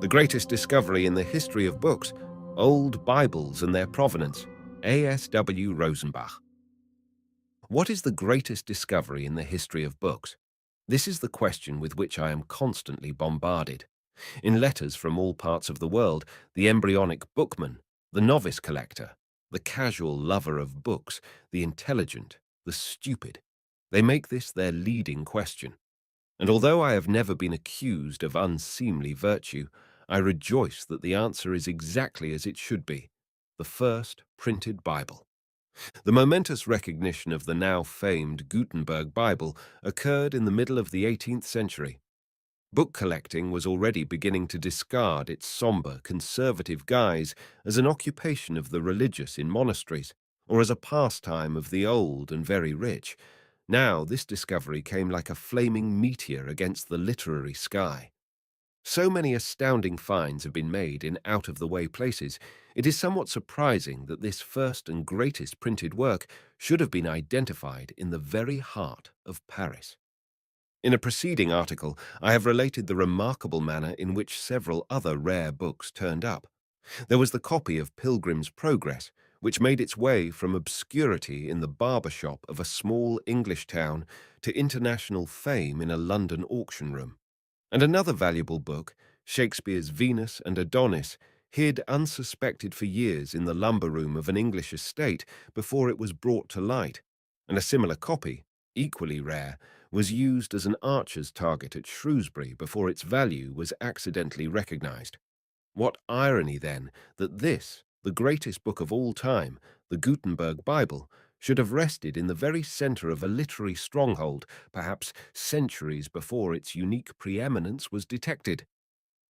The greatest discovery in the history of books, old Bibles and their provenance. A.S.W. Rosenbach. What is the greatest discovery in the history of books? This is the question with which I am constantly bombarded. In letters from all parts of the world, the embryonic bookman, the novice collector, the casual lover of books, the intelligent, the stupid, they make this their leading question. And although I have never been accused of unseemly virtue, I rejoice that the answer is exactly as it should be: the first printed Bible. The momentous recognition of the now famed Gutenberg Bible occurred in the middle of the 18th century. Book collecting was already beginning to discard its somber, conservative guise as an occupation of the religious in monasteries, or as a pastime of the old and very rich. Now this discovery came like a flaming meteor against the literary sky. So many astounding finds have been made in out-of-the-way places, it is somewhat surprising that this first and greatest printed work should have been identified in the very heart of Paris. In a preceding article, I have related the remarkable manner in which several other rare books turned up. There was the copy of Pilgrim's Progress, which made its way from obscurity in the barber shop of a small English town to international fame in a London auction room. And another valuable book, Shakespeare's Venus and Adonis, hid unsuspected for years in the lumber room of an English estate before it was brought to light. And a similar copy, equally rare, was used as an archer's target at Shrewsbury before its value was accidentally recognized. What irony, then, that this, the greatest book of all time, the Gutenberg Bible, should have rested in the very center of a literary stronghold, perhaps centuries before its unique preeminence was detected.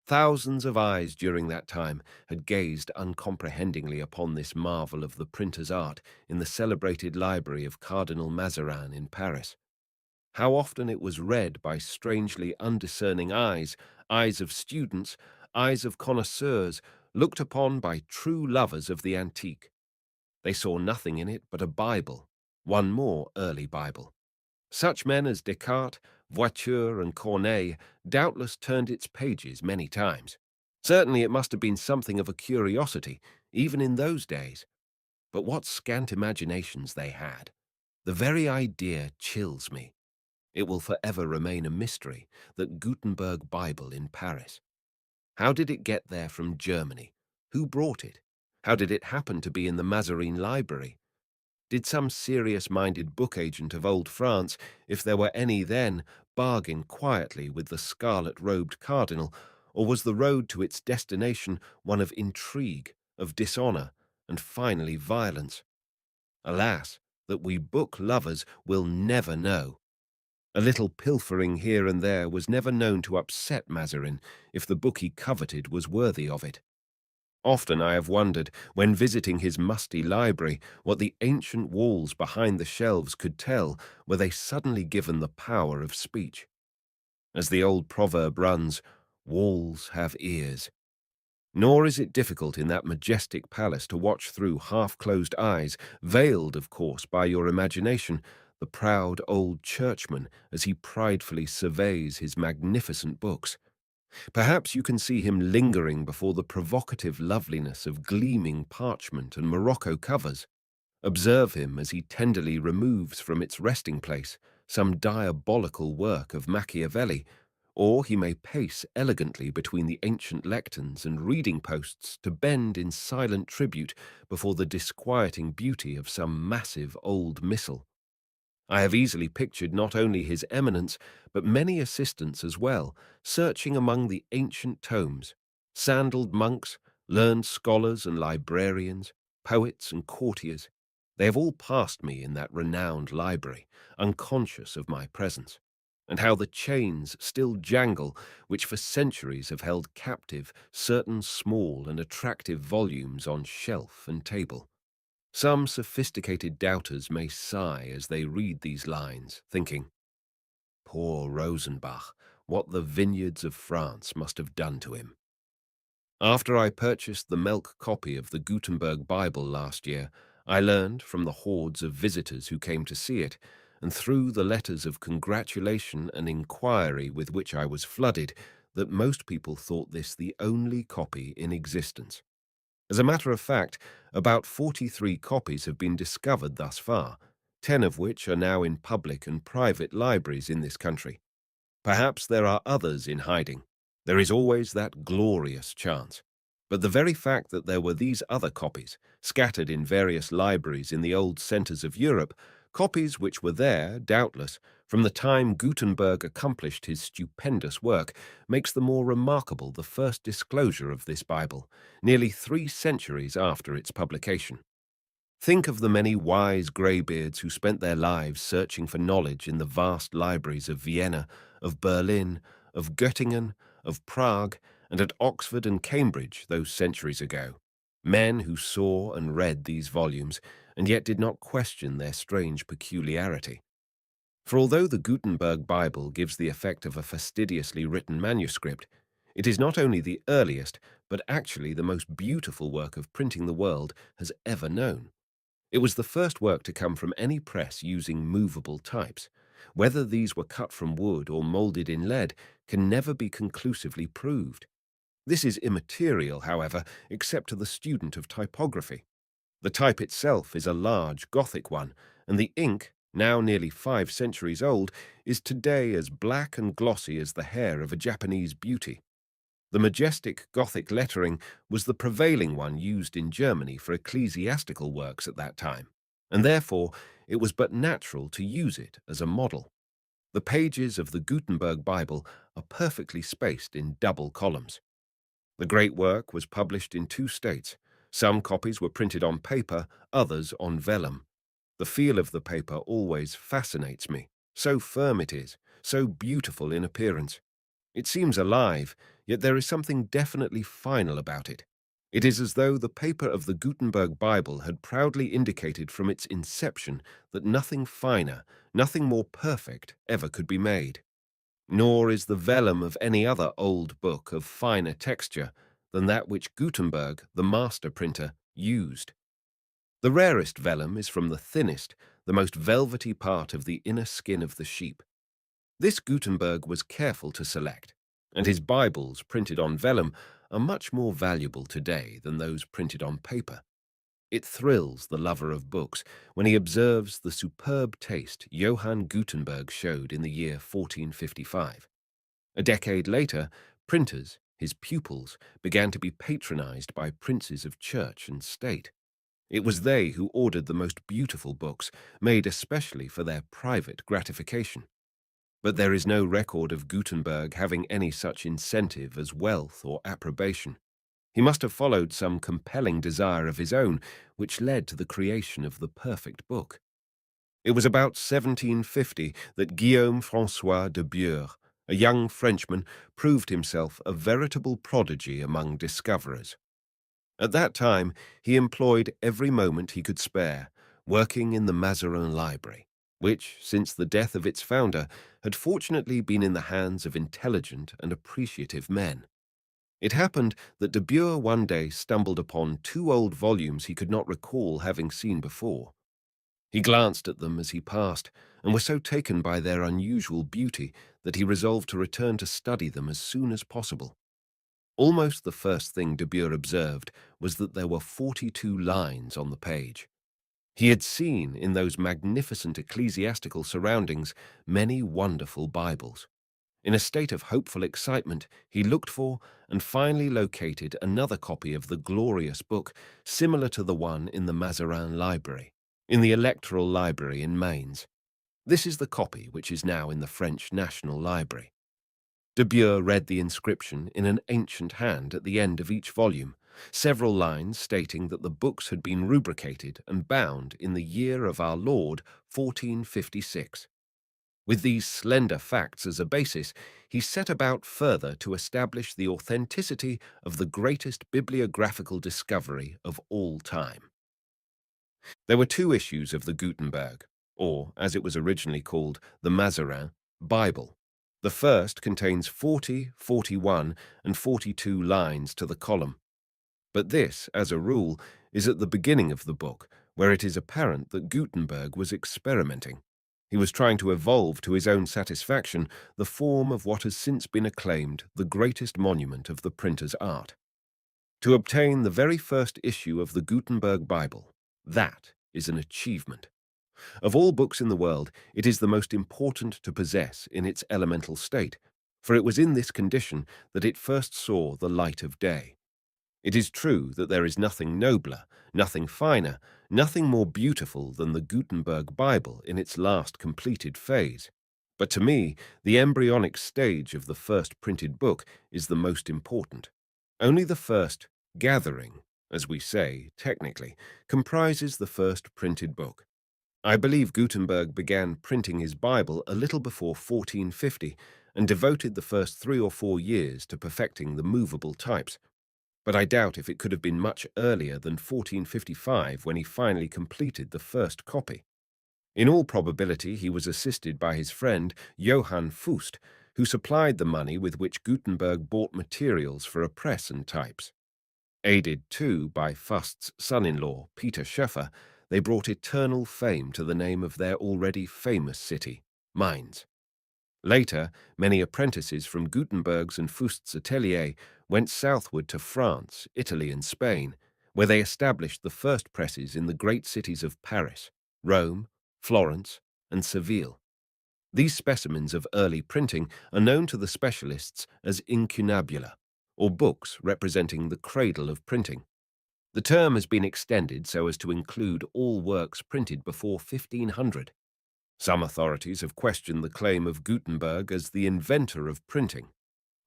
Thousands of eyes during that time had gazed uncomprehendingly upon this marvel of the printer's art in the celebrated library of Cardinal Mazarin in Paris. How often it was read by strangely undiscerning eyes, eyes of students, eyes of connoisseurs, looked upon by true lovers of the antique. They saw nothing in it but a Bible, one more early Bible. Such men as Descartes, Voiture, and Corneille doubtless turned its pages many times. Certainly it must have been something of a curiosity, even in those days. But what scant imaginations they had! The very idea chills me. It will forever remain a mystery, that Gutenberg Bible in Paris. How did it get there from Germany? Who brought it? How did it happen to be in the Mazarin Library? Did some serious-minded book agent of old France, if there were any then, bargain quietly with the scarlet-robed cardinal, or was the road to its destination one of intrigue, of dishonor, and finally violence? Alas, that we book lovers will never know. A little pilfering here and there was never known to upset Mazarin if the book he coveted was worthy of it. Often I have wondered, when visiting his musty library, what the ancient walls behind the shelves could tell were they suddenly given the power of speech. As the old proverb runs, walls have ears. Nor is it difficult in that majestic palace to watch through half-closed eyes, veiled, of course, by your imagination, the proud old churchman as he pridefully surveys his magnificent books. Perhaps you can see him lingering before the provocative loveliness of gleaming parchment and morocco covers. Observe him as he tenderly removes from its resting place some diabolical work of Machiavelli, or he may pace elegantly between the ancient lecterns and reading posts to bend in silent tribute before the disquieting beauty of some massive old missal. I have easily pictured not only His Eminence, but many assistants as well, searching among the ancient tomes, sandaled monks, learned scholars and librarians, poets and courtiers. They have all passed me in that renowned library, unconscious of my presence, and how the chains still jangle which for centuries have held captive certain small and attractive volumes on shelf and table. Some sophisticated doubters may sigh as they read these lines, thinking, "Poor Rosenbach, what the vineyards of France must have done to him." After I purchased the milk copy of the Gutenberg Bible last year, I learned from the hordes of visitors who came to see it, and through the letters of congratulation and inquiry with which I was flooded, that most people thought this the only copy in existence. As a matter of fact, about 43 copies have been discovered thus far, 10 of which are now in public and private libraries in this country. Perhaps there are others in hiding. There is always that glorious chance. But the very fact that there were these other copies, scattered in various libraries in the old centres of Europe, copies which were there, doubtless, from the time Gutenberg accomplished his stupendous work, makes the more remarkable the first disclosure of this Bible, nearly 3 centuries after its publication. Think of the many wise greybeards who spent their lives searching for knowledge in the vast libraries of Vienna, of Berlin, of Göttingen, of Prague, and at Oxford and Cambridge those centuries ago. Men who saw and read these volumes, and yet did not question their strange peculiarity. For although the Gutenberg Bible gives the effect of a fastidiously written manuscript, it is not only the earliest, but actually the most beautiful work of printing the world has ever known. It was the first work to come from any press using movable types. Whether these were cut from wood or molded in lead can never be conclusively proved. This is immaterial, however, except to the student of typography. The type itself is a large Gothic one, and the ink, now nearly 5 centuries old, is today as black and glossy as the hair of a Japanese beauty. The majestic Gothic lettering was the prevailing one used in Germany for ecclesiastical works at that time, and therefore it was but natural to use it as a model. The pages of the Gutenberg Bible are perfectly spaced in double columns. The great work was published in 2 states. Some copies were printed on paper, others on vellum. The feel of the paper always fascinates me. So firm it is, so beautiful in appearance. It seems alive, yet there is something definitely final about it. It is as though the paper of the Gutenberg Bible had proudly indicated from its inception that nothing finer, nothing more perfect ever could be made. Nor is the vellum of any other old book of finer texture than that which Gutenberg, the master printer, used. The rarest vellum is from the thinnest, the most velvety part of the inner skin of the sheep. This Gutenberg was careful to select, and his Bibles printed on vellum are much more valuable today than those printed on paper. It thrills the lover of books when he observes the superb taste Johann Gutenberg showed in the year 1455. A decade later, printers, his pupils, began to be patronized by princes of church and state. It was they who ordered the most beautiful books, made especially for their private gratification. But there is no record of Gutenberg having any such incentive as wealth or approbation. He must have followed some compelling desire of his own, which led to the creation of the perfect book. It was about 1750 that Guillaume François de Bure, a young Frenchman, proved himself a veritable prodigy among discoverers. At that time, he employed every moment he could spare, working in the Mazarin Library, which, since the death of its founder, had fortunately been in the hands of intelligent and appreciative men. It happened that de Bure one day stumbled upon 2 old volumes he could not recall having seen before. He glanced at them as he passed, and was so taken by their unusual beauty that he resolved to return to study them as soon as possible. Almost the first thing de Bure observed was that there were 42 lines on the page. He had seen, in those magnificent ecclesiastical surroundings, many wonderful Bibles. In a state of hopeful excitement, he looked for and finally located another copy of the glorious book, similar to the one in the Mazarin Library, in the Electoral Library in Mainz. This is the copy which is now in the French National Library. De Bure read the inscription in an ancient hand at the end of each volume, several lines stating that the books had been rubricated and bound in the year of our Lord 1456. With these slender facts as a basis, he set about further to establish the authenticity of the greatest bibliographical discovery of all time. There were 2 issues of the Gutenberg, or, as it was originally called, the Mazarin, Bible. The first contains 40, 41, and 42 lines to the column. But this, as a rule, is at the beginning of the book, where it is apparent that Gutenberg was experimenting. He was trying to evolve to his own satisfaction the form of what has since been acclaimed the greatest monument of the printer's art. To obtain the very first issue of the Gutenberg Bible, that is an achievement. Of all books in the world, it is the most important to possess in its elemental state, for it was in this condition that it first saw the light of day. It is true that there is nothing nobler, nothing finer, nothing more beautiful than the Gutenberg Bible in its last completed phase. But to me, the embryonic stage of the first printed book is the most important. Only the first gathering, as we say technically, comprises the first printed book. I believe Gutenberg began printing his Bible a little before 1450 and devoted the first 3 or 4 years to perfecting the movable types. But I doubt if it could have been much earlier than 1455 when he finally completed the first copy. In all probability, he was assisted by his friend Johann Fust, who supplied the money with which Gutenberg bought materials for a press and types. Aided, too, by Fust's son-in-law, Peter Schoeffer, they brought eternal fame to the name of their already famous city, Mainz. Later, many apprentices from Gutenberg's and Fust's atelier went southward to France, Italy, and Spain, where they established the first presses in the great cities of Paris, Rome, Florence, and Seville. These specimens of early printing are known to the specialists as incunabula, or books representing the cradle of printing. The term has been extended so as to include all works printed before 1500. Some authorities have questioned the claim of Gutenberg as the inventor of printing.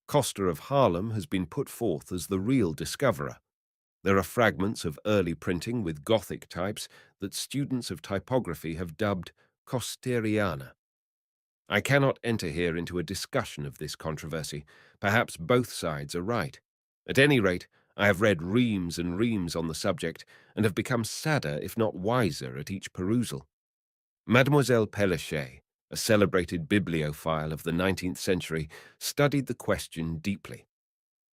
Coster of Haarlem has been put forth as the real discoverer. There are fragments of early printing with Gothic types that students of typography have dubbed Costeriana. I cannot enter here into a discussion of this controversy. Perhaps both sides are right. At any rate, I have read reams and reams on the subject and have become sadder, if not wiser, at each perusal. Mademoiselle Pélechet, a celebrated bibliophile of the 19th century, studied the question deeply.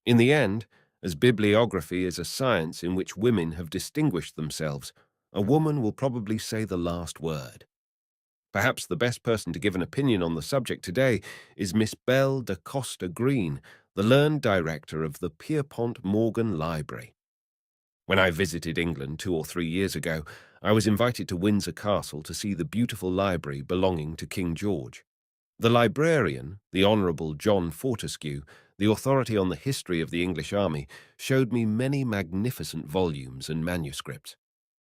In the end, as bibliography is a science in which women have distinguished themselves, a woman will probably say the last word. Perhaps the best person to give an opinion on the subject today is Miss Belle de Costa Green, the learned director of the Pierpont Morgan Library. When I visited England 2 or 3 years ago, I was invited to Windsor Castle to see the beautiful library belonging to King George. The librarian, the Honourable John Fortescue, the authority on the history of the English army, showed me many magnificent volumes and manuscripts.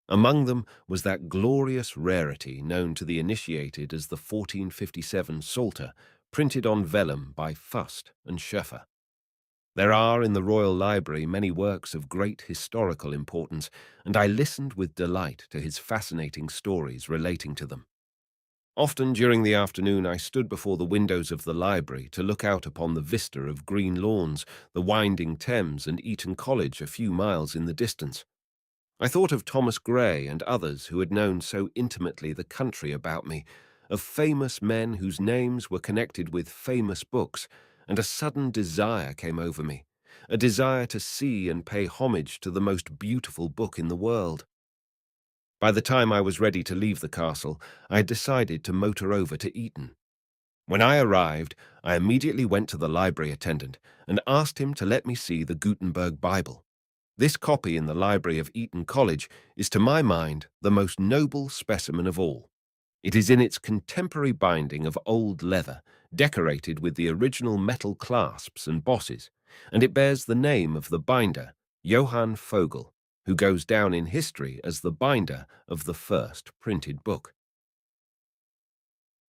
Among them was that glorious rarity known to the initiated as the 1457 Psalter, printed on vellum by Fust and Schoeffer. There are in the Royal Library many works of great historical importance, and I listened with delight to his fascinating stories relating to them. Often during the afternoon I stood before the windows of the library to look out upon the vista of green lawns, the winding Thames, and Eton College a few miles in the distance. I thought of Thomas Gray and others who had known so intimately the country about me, of famous men whose names were connected with famous books, and a sudden desire came over me, a desire to see and pay homage to the most beautiful book in the world. By the time I was ready to leave the castle, I had decided to motor over to Eton. When I arrived, I immediately went to the library attendant and asked him to let me see the Gutenberg Bible. This copy in the library of Eton College is, to my mind, the most noble specimen of all. It is in its contemporary binding of old leather, decorated with the original metal clasps and bosses, and it bears the name of the binder, Johann Vogel, who goes down in history as the binder of the first printed book.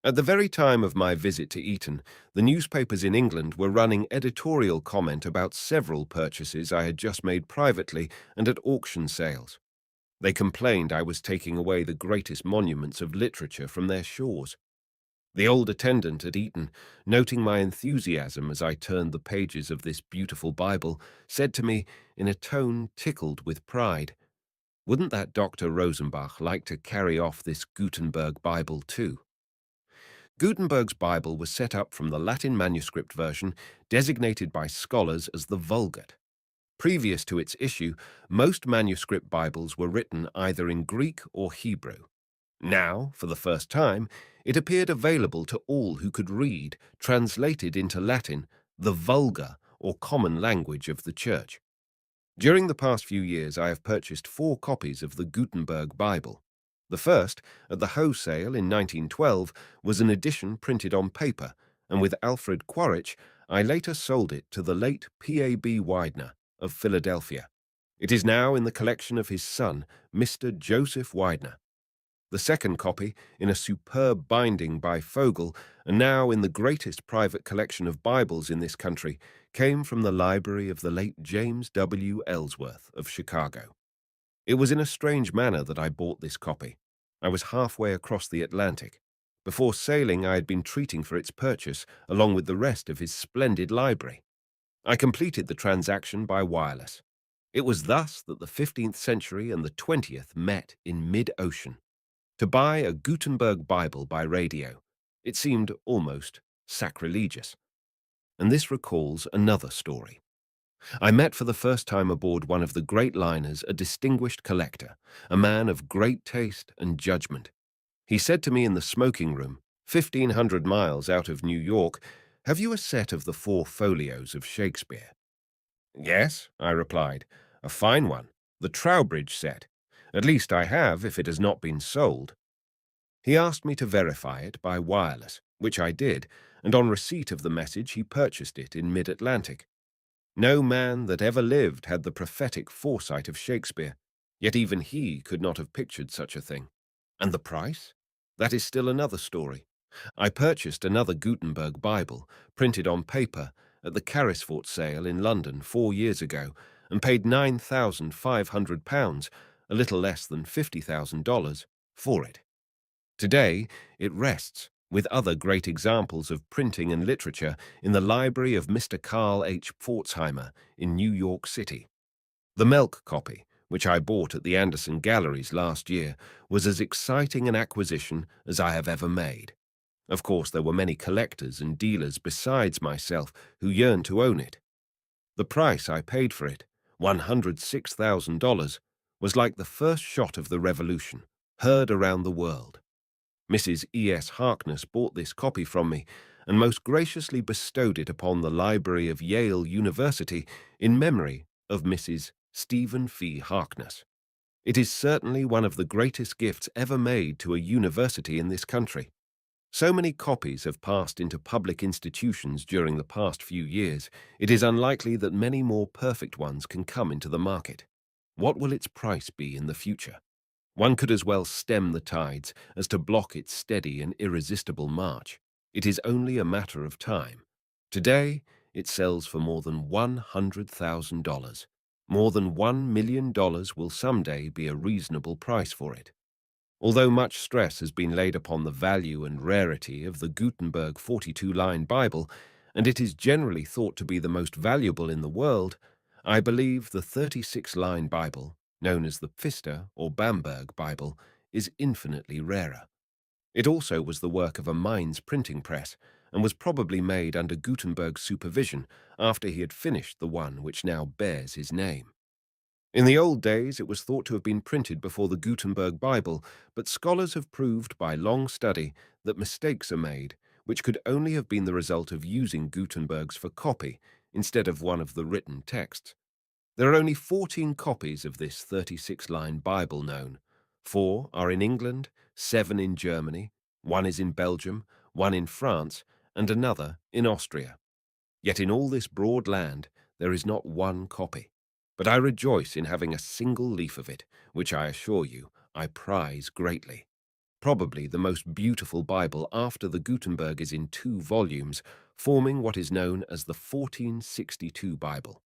At the very time of my visit to Eton, the newspapers in England were running editorial comment about several purchases I had just made privately and at auction sales. They complained I was taking away the greatest monuments of literature from their shores. The old attendant at Eton, noting my enthusiasm as I turned the pages of this beautiful Bible, said to me, in a tone tickled with pride, "Wouldn't that Dr. Rosenbach like to carry off this Gutenberg Bible too?" Gutenberg's Bible was set up from the Latin manuscript version, designated by scholars as the Vulgate. Previous to its issue, most manuscript Bibles were written either in Greek or Hebrew. Now, for the first time, It appeared available to all who could read, translated into Latin, the vulgar or common language of the Church. During the past few years, I have purchased 4 copies of the Gutenberg Bible. The first, at the Hoe sale in 1912, was an edition printed on paper, and with Alfred Quaritch, I later sold it to the late P.A.B. Widener of Philadelphia. It is now in the collection of his son, Mr. Joseph Widener. The second copy, in a superb binding by Fogel, and now in the greatest private collection of Bibles in this country, came from the library of the late James W. Ellsworth of Chicago. It was in a strange manner that I bought this copy. I was halfway across the Atlantic. Before sailing, I had been treating for its purchase, along with the rest of his splendid library. I completed the transaction by wireless. It was thus that the 15th century and the 20th met in mid-ocean. To buy a Gutenberg Bible by radio, it seemed almost sacrilegious. And this recalls another story. I met for the first time aboard one of the great liners a distinguished collector, a man of great taste and judgment. He said to me in the smoking room, 1,500 miles out of New York, "Have you a set of the 4 folios of Shakespeare?" "Yes," I replied, "a fine one, the Trowbridge set. At least I have, if it has not been sold." He asked me to verify it by wireless, which I did, and on receipt of the message he purchased it in mid-Atlantic. No man that ever lived had the prophetic foresight of Shakespeare, yet even he could not have pictured such a thing. And the price? That is still another story. I purchased another Gutenberg Bible, printed on paper, at the Carrisford sale in London 4 years ago, and paid £9,500, a little less than $50,000, for it. Today, it rests, with other great examples of printing and literature, in the library of Mr. Carl H. Pforzheimer in New York City. The Melk copy, which I bought at the Anderson Galleries last year, was as exciting an acquisition as I have ever made. Of course, there were many collectors and dealers besides myself who yearned to own it. The price I paid for it, $106,000, was like the first shot of the Revolution, heard around the world. Mrs. E.S. Harkness bought this copy from me and most graciously bestowed it upon the library of Yale University in memory of Mrs. Stephen Fee Harkness. It is certainly one of the greatest gifts ever made to a university in this country. So many copies have passed into public institutions during the past few years, it is unlikely that many more perfect ones can come into the market. What will its price be in the future? One could as well stem the tides as to block its steady and irresistible march. It is only a matter of time. Today, it sells for more than $100,000. More than $1 million will someday be a reasonable price for it. Although much stress has been laid upon the value and rarity of the Gutenberg 42-line Bible, and it is generally thought to be the most valuable in the world, I believe the 36-line Bible, known as the Pfister or Bamberg Bible, is infinitely rarer. It also was the work of a Mainz printing press and was probably made under Gutenberg's supervision after he had finished the one which now bears his name. In the old days, it was thought to have been printed before the Gutenberg Bible, but scholars have proved by long study that mistakes are made, which could only have been the result of using Gutenberg's for copy instead of one of the written texts. There are only 14 copies of this 36-line Bible known. 4 are in England, 7 in Germany, 1 is in Belgium, 1 in France, and another in Austria. Yet in all this broad land, there is not one copy. But I rejoice in having a single leaf of it, which I assure you I prize greatly. Probably the most beautiful Bible after the Gutenberg is in 2 volumes, forming what is known as the 1462 Bible.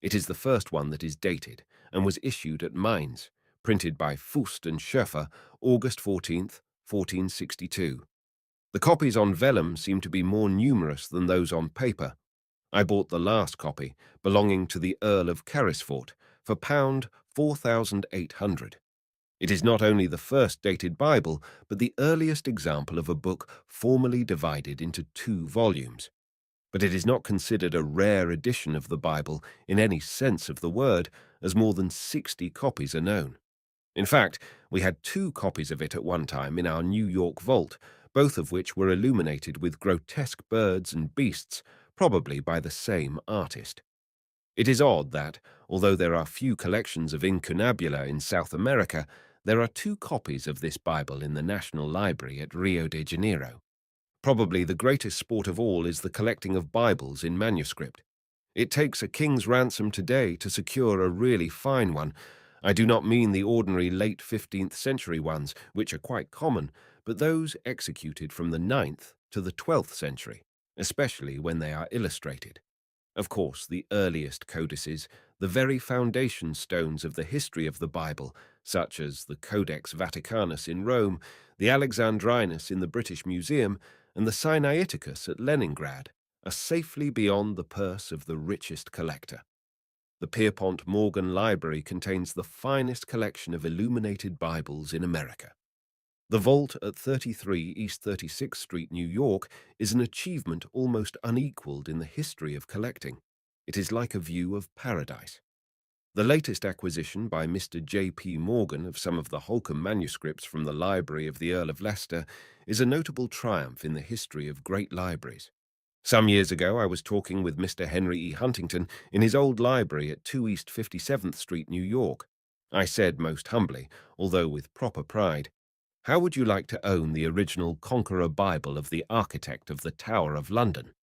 It is the first one that is dated and was issued at Mainz, printed by Fust and Schoeffer, August 14th, 1462. The copies on vellum seem to be more numerous than those on paper. I bought the last copy, belonging to the Earl of Carrisford, for £4,800. It is not only the first dated Bible, but the earliest example of a book formally divided into 2 volumes. But it is not considered a rare edition of the Bible in any sense of the word, as more than 60 copies are known. In fact, we had 2 copies of it at one time in our New York vault, both of which were illuminated with grotesque birds and beasts, probably by the same artist. It is odd that, although there are few collections of incunabula in South America, there are 2 copies of this Bible in the National Library at Rio de Janeiro. Probably the greatest sport of all is the collecting of Bibles in manuscript. It takes a king's ransom today to secure a really fine one. I do not mean the ordinary late 15th century ones, which are quite common, but those executed from the 9th to the 12th century, especially when they are illustrated. Of course, the earliest codices, the very foundation stones of the history of the Bible, such as the Codex Vaticanus in Rome, the Alexandrinus in the British Museum, and the Sinaiticus at Leningrad, are safely beyond the purse of the richest collector. The Pierpont Morgan Library contains the finest collection of illuminated Bibles in America. The vault at 33 East 36th Street, New York, is an achievement almost unequaled in the history of collecting. It is like a view of paradise. The latest acquisition by Mr. J.P. Morgan of some of the Holcomb manuscripts from the library of the Earl of Leicester is a notable triumph in the history of great libraries. Some years ago, I was talking with Mr. Henry E. Huntington in his old library at 2 East 57th Street, New York. I said most humbly, although with proper pride, "How would you like to own the original Conqueror Bible of the architect of the Tower of London?"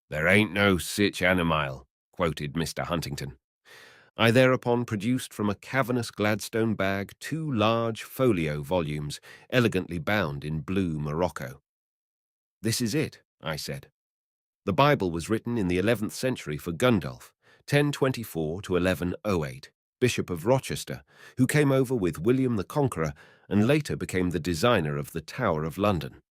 "There ain't no sich animile," quoted Mr. Huntington. I thereupon produced from a cavernous Gladstone bag 2 large folio volumes, elegantly bound in blue morocco. "This is it," I said. The Bible was written in the 11th century for Gundulf, 1024 to 1108, Bishop of Rochester, who came over with William the Conqueror and later became the designer of the Tower of London.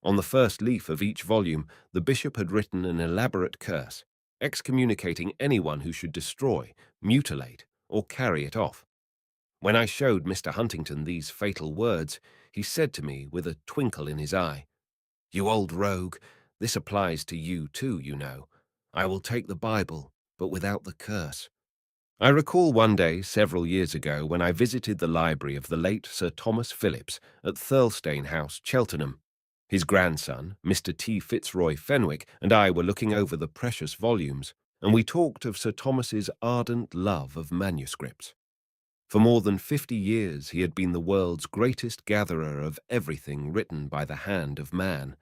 On the first leaf of each volume, the bishop had written an elaborate curse, excommunicating anyone who should destroy, mutilate, or carry it off. When I showed Mr. Huntington these fatal words, he said to me with a twinkle in his eye, "You old rogue, this applies to you too, you know. I will take the Bible, but without the curse." I recall one day several years ago when I visited the library of the late Sir Thomas Phillips at Thirlstane House, Cheltenham. His grandson, Mr. T. Fitzroy Fenwick, and I were looking over the precious volumes, and we talked of Sir Thomas's ardent love of manuscripts. For more than 50 years he had been the world's greatest gatherer of everything written by the hand of man.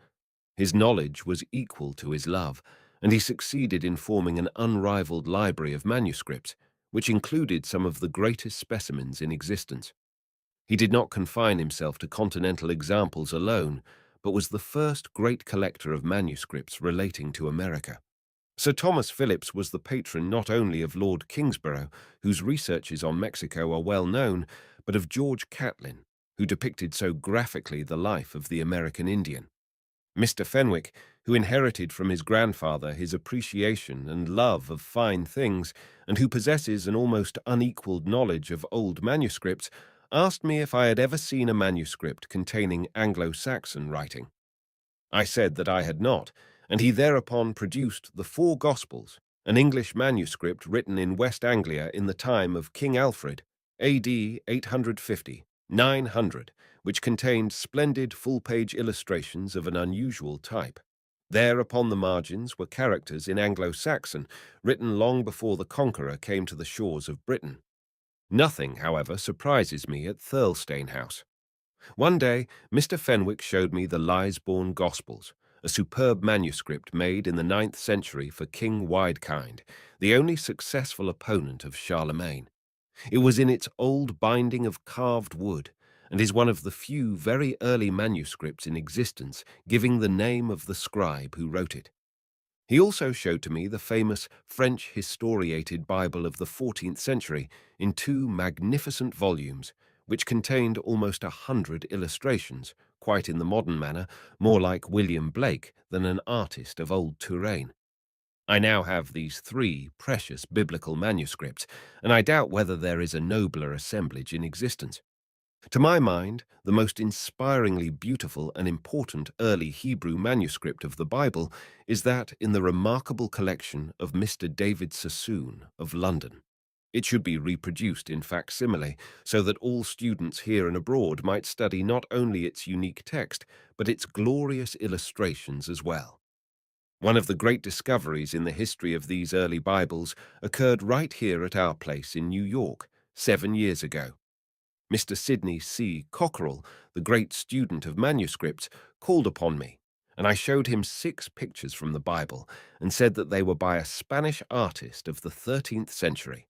His knowledge was equal to his love, and he succeeded in forming an unrivaled library of manuscripts, which included some of the greatest specimens in existence. He did not confine himself to continental examples alone, but was the first great collector of manuscripts relating to America. Sir Thomas Phillips was the patron not only of Lord Kingsborough, whose researches on Mexico are well known, but of George Catlin, who depicted so graphically the life of the American Indian. Mr. Fenwick, who inherited from his grandfather his appreciation and love of fine things, and who possesses an almost unequaled knowledge of old manuscripts, asked me if I had ever seen a manuscript containing Anglo-Saxon writing. I said that I had not, and he thereupon produced the Four Gospels, an English manuscript written in West Anglia in the time of King Alfred, AD 850-900, which contained splendid full-page illustrations of an unusual type. There upon the margins were characters in Anglo-Saxon, written long before the Conqueror came to the shores of Britain. Nothing, however, surprises me at Thirlstane House. One day, Mr. Fenwick showed me the Lisborne Gospels, a superb manuscript made in the 9th century for King Widekind, the only successful opponent of Charlemagne. It was in its old binding of carved wood, and is one of the few very early manuscripts in existence giving the name of the scribe who wrote it. He also showed to me the famous French historiated Bible of the 14th century in 2 magnificent volumes, which contained almost 100 illustrations, quite in the modern manner, more like William Blake than an artist of old Touraine. I now have these 3 precious biblical manuscripts, and I doubt whether there is a nobler assemblage in existence. To my mind, the most inspiringly beautiful and important early Hebrew manuscript of the Bible is that in the remarkable collection of Mr. David Sassoon of London. It should be reproduced in facsimile so that all students here and abroad might study not only its unique text, but its glorious illustrations as well. One of the great discoveries in the history of these early Bibles occurred right here at our place in New York 7 years ago. Mr. Sidney C. Cockerell, the great student of manuscripts, called upon me, and I showed him 6 pictures from the Bible and said that they were by a Spanish artist of the 13th century.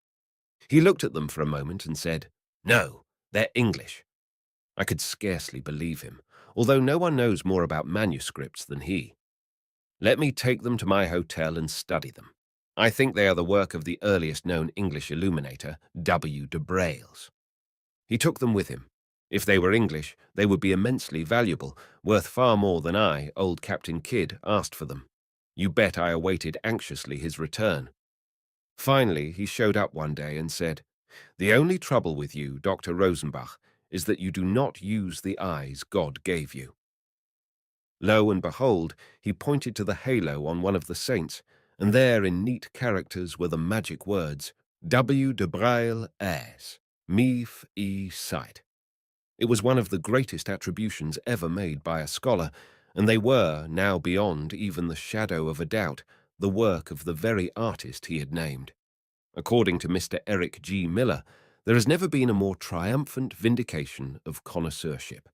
He looked at them for a moment and said, "No, they're English." I could scarcely believe him, although no one knows more about manuscripts than he. Let me take them to my hotel and study them. I think they are the work of the earliest known English illuminator, W. de Brailes. He took them with him. If they were English, they would be immensely valuable, worth far more than I, old Captain Kidd, asked for them. You bet I awaited anxiously his return. Finally, he showed up one day and said, "The only trouble with you, Dr. Rosenbach, is that you do not use the eyes God gave you." Lo and behold, he pointed to the halo on one of the saints, and there in neat characters were the magic words, W. de Braille Airs, Mif e Sight. It was one of the greatest attributions ever made by a scholar, and they were, now beyond even the shadow of a doubt, the work of the very artist he had named. According to Mr. Eric G. Miller, there has never been a more triumphant vindication of connoisseurship.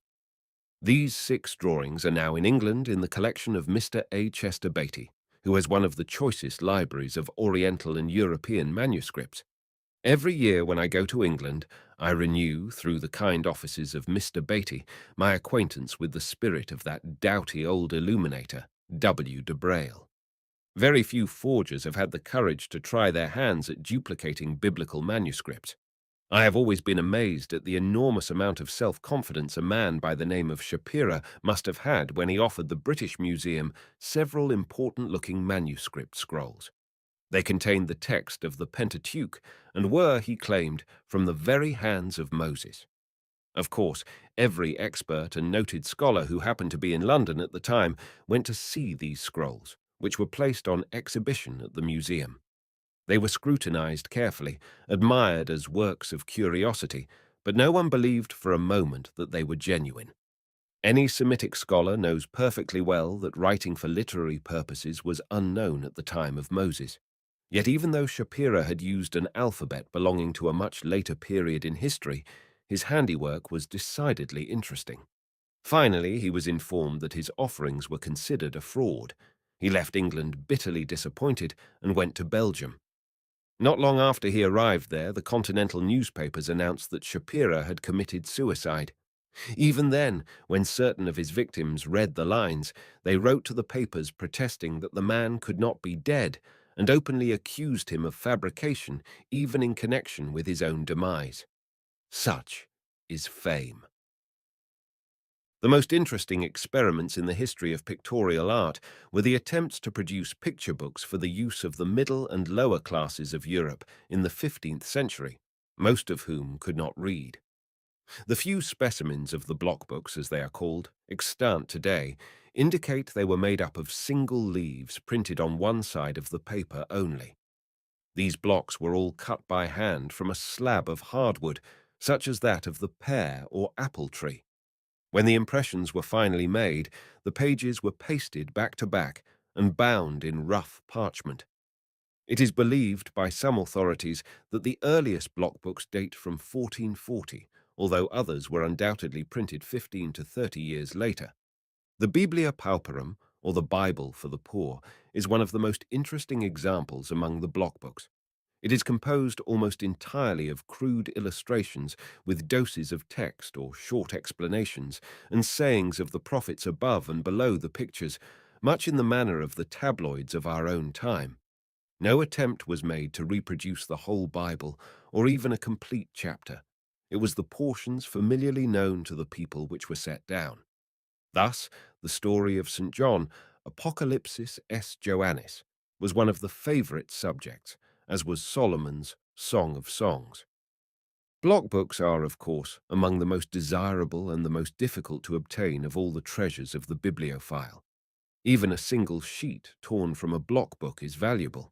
These 6 drawings are now in England in the collection of Mr. A. Chester Beatty, who has one of the choicest libraries of Oriental and European manuscripts. Every year when I go to England, I renew, through the kind offices of Mr. Beatty, my acquaintance with the spirit of that doughty old illuminator, W. de Braille. Very few forgers have had the courage to try their hands at duplicating biblical manuscripts. I have always been amazed at the enormous amount of self-confidence a man by the name of Shapira must have had when he offered the British Museum several important-looking manuscript scrolls. They contained the text of the Pentateuch and were, he claimed, from the very hands of Moses. Of course, every expert and noted scholar who happened to be in London at the time went to see these scrolls, which were placed on exhibition at the museum. They were scrutinized carefully, admired as works of curiosity, but no one believed for a moment that they were genuine. Any Semitic scholar knows perfectly well that writing for literary purposes was unknown at the time of Moses. Yet even though Shapira had used an alphabet belonging to a much later period in history, his handiwork was decidedly interesting. Finally, he was informed that his offerings were considered a fraud. He left England bitterly disappointed and went to Belgium. Not long after he arrived there, the continental newspapers announced that Shapira had committed suicide. Even then, when certain of his victims read the lines, they wrote to the papers protesting that the man could not be dead and openly accused him of fabrication, even in connection with his own demise. Such is fame. The most interesting experiments in the history of pictorial art were the attempts to produce picture books for the use of the middle and lower classes of Europe in the 15th century, most of whom could not read. The few specimens of the block books, as they are called, extant today, indicate they were made up of single leaves printed on one side of the paper only. These blocks were all cut by hand from a slab of hardwood, such as that of the pear or apple tree. When the impressions were finally made, the pages were pasted back to back and bound in rough parchment. It is believed by some authorities that the earliest block books date from 1440, although others were undoubtedly printed 15 to 30 years later. The Biblia Pauperum, or the Bible for the Poor, is one of the most interesting examples among the block books. It is composed almost entirely of crude illustrations with doses of text or short explanations and sayings of the prophets above and below the pictures, much in the manner of the tabloids of our own time. No attempt was made to reproduce the whole Bible or even a complete chapter. It was the portions familiarly known to the people which were set down. Thus, the story of St. John, Apocalypsis S. Joannis, was one of the favorite subjects, as was Solomon's Song of Songs. Block books are, of course, among the most desirable and the most difficult to obtain of all the treasures of the bibliophile. Even a single sheet torn from a block book is valuable.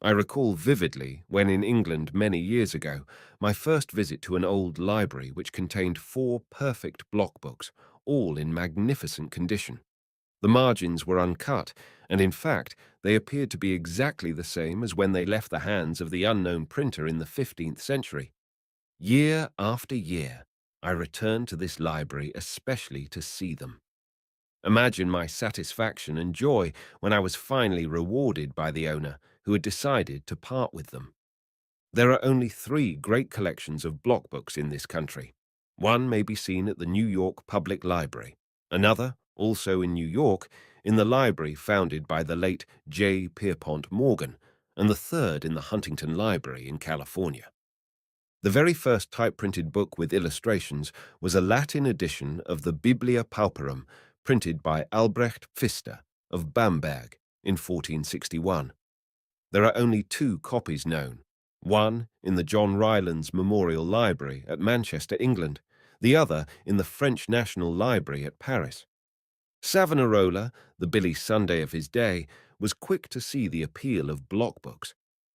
I recall vividly when in England many years ago, my first visit to an old library which contained four perfect block books, all in magnificent condition. The margins were uncut, and in fact, they appeared to be exactly the same as when they left the hands of the unknown printer in the 15th century. Year after year, I returned to this library especially to see them. Imagine my satisfaction and joy when I was finally rewarded by the owner who had decided to part with them. There are only three great collections of block books in this country. One may be seen at the New York Public Library, another, also in New York, in the library founded by the late J. Pierpont Morgan, and the third in the Huntington Library in California. The very first type-printed book with illustrations was a Latin edition of the Biblia Pauperum, printed by Albrecht Pfister of Bamberg in 1461. There are only two copies known, one in the John Rylands Memorial Library at Manchester, England, the other in the French National Library at Paris. Savonarola, the Billy Sunday of his day, was quick to see the appeal of block books.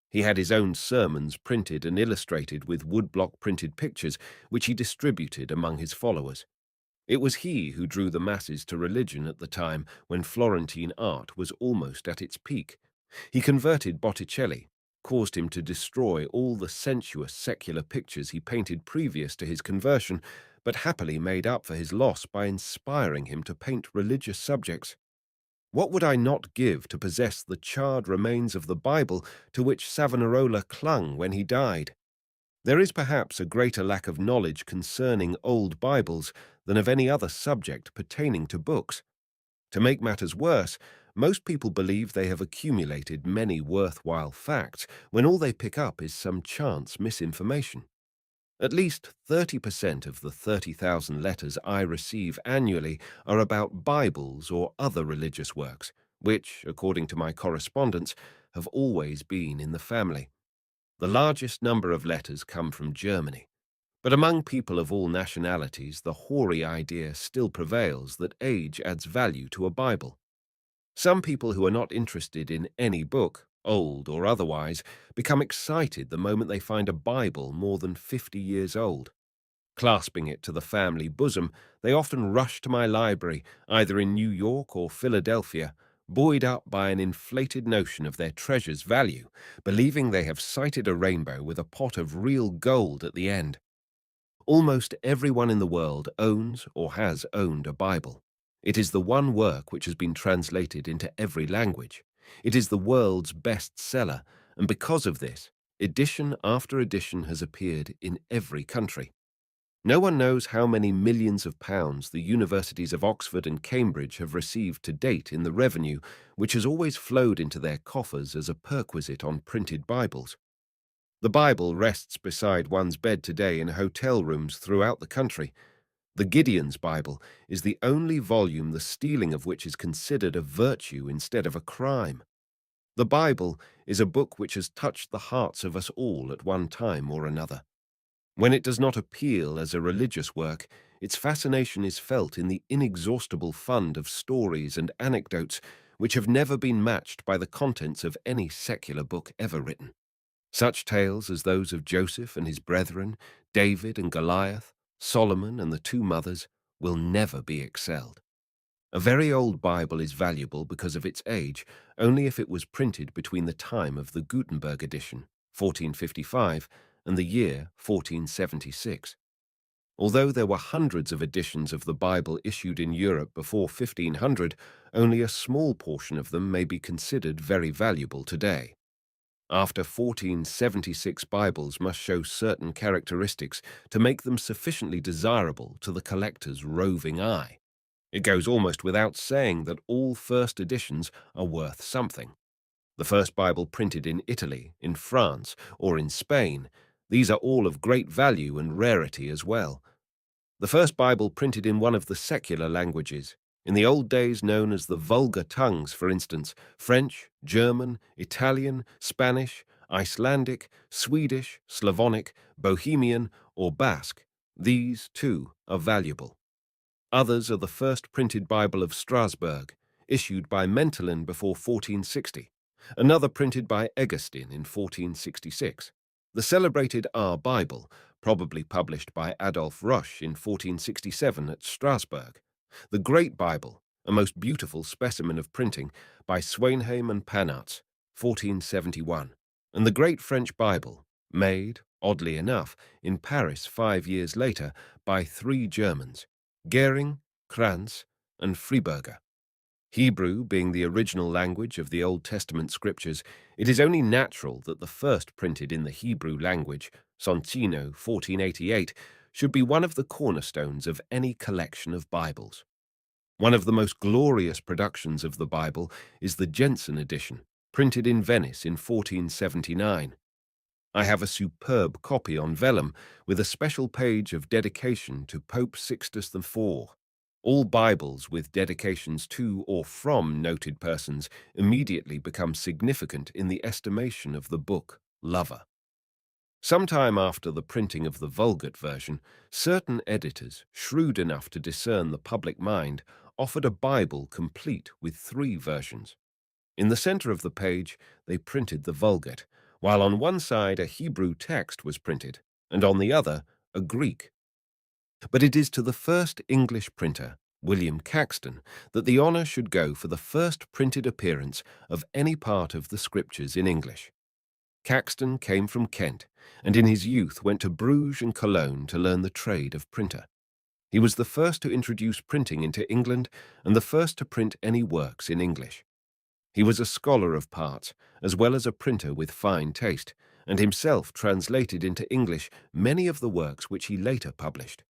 He had his own sermons printed and illustrated with woodblock printed pictures, which he distributed among his followers. It was he who drew the masses to religion at the time when Florentine art was almost at its peak. He converted Botticelli, caused him to destroy all the sensuous secular pictures he painted previous to his conversion, but happily made up for his loss by inspiring him to paint religious subjects. What would I not give to possess the charred remains of the Bible to which Savonarola clung when he died? There is perhaps a greater lack of knowledge concerning old Bibles than of any other subject pertaining to books. To make matters worse, most people believe they have accumulated many worthwhile facts when all they pick up is some chance misinformation. At least 30% of the 30,000 letters I receive annually are about Bibles or other religious works, which, according to my correspondence, have always been in the family. The largest number of letters come from Germany. But among people of all nationalities, the hoary idea still prevails that age adds value to a Bible. Some people who are not interested in any book, old or otherwise, become excited the moment they find a Bible more than 50 years old. Clasping it to the family bosom, they often rush to my library, either in New York or Philadelphia, buoyed up by an inflated notion of their treasure's value, believing they have sighted a rainbow with a pot of real gold at the end. Almost everyone in the world owns or has owned a Bible. It is the one work which has been translated into every language. It is the world's best seller, and because of this, edition after edition has appeared in every country. No one knows how many millions of pounds the universities of Oxford and Cambridge have received to date in the revenue which has always flowed into their coffers as a perquisite on printed Bibles. The Bible rests beside one's bed today in hotel rooms throughout the country. The Gideon's Bible is the only volume the stealing of which is considered a virtue instead of a crime. The Bible is a book which has touched the hearts of us all at one time or another. When it does not appeal as a religious work, its fascination is felt in the inexhaustible fund of stories and anecdotes which have never been matched by the contents of any secular book ever written. Such tales as those of Joseph and his brethren, David and Goliath, Solomon and the two mothers, will never be excelled. A very old Bible is valuable because of its age, only if it was printed between the time of the Gutenberg edition, 1455, and the year 1476. Although there were hundreds of editions of the Bible issued in Europe before 1500, only a small portion of them may be considered very valuable today. After 1476, Bibles must show certain characteristics to make them sufficiently desirable to the collector's roving eye. It goes almost without saying that all first editions are worth something. The first Bible printed in Italy, in France, or in Spain, these are all of great value and rarity as well. The first Bible printed in one of the secular languages, in the old days known as the vulgar tongues, for instance, French, German, Italian, Spanish, Icelandic, Swedish, Slavonic, Bohemian, or Basque, these, too, are valuable. Others are the first printed Bible of Strasbourg, issued by Mentelin before 1460. another printed by Eggleston in 1466, the celebrated Our Bible, probably published by Adolphe Roche in 1467 at Strasbourg, the Great Bible, a most beautiful specimen of printing, by Swainheim and Panarts, 1471, and the Great French Bible, made, oddly enough, in Paris 5 years later by three Germans, Gering, Krantz, and Friburger. Hebrew being the original language of the Old Testament scriptures, it is only natural that the first printed in the Hebrew language, Soncino, 1488, should be one of the cornerstones of any collection of Bibles. One of the most glorious productions of the Bible is the Jenson edition, printed in Venice in 1479. I have a superb copy on vellum with a special page of dedication to Pope Sixtus IV. All Bibles with dedications to or from noted persons immediately become significant in the estimation of the book lover. Sometime after the printing of the Vulgate version, certain editors, shrewd enough to discern the public mind, offered a Bible complete with three versions. In the center of the page, they printed the Vulgate, while on one side a Hebrew text was printed, and on the other a Greek. But it is to the first English printer, William Caxton, that the honor should go for the first printed appearance of any part of the Scriptures in English. Caxton came from Kent, and in his youth went to Bruges and Cologne to learn the trade of printer. He was the first to introduce printing into England and the first to print any works in English. He was a scholar of parts, as well as a printer with fine taste, and himself translated into English many of the works which he later published.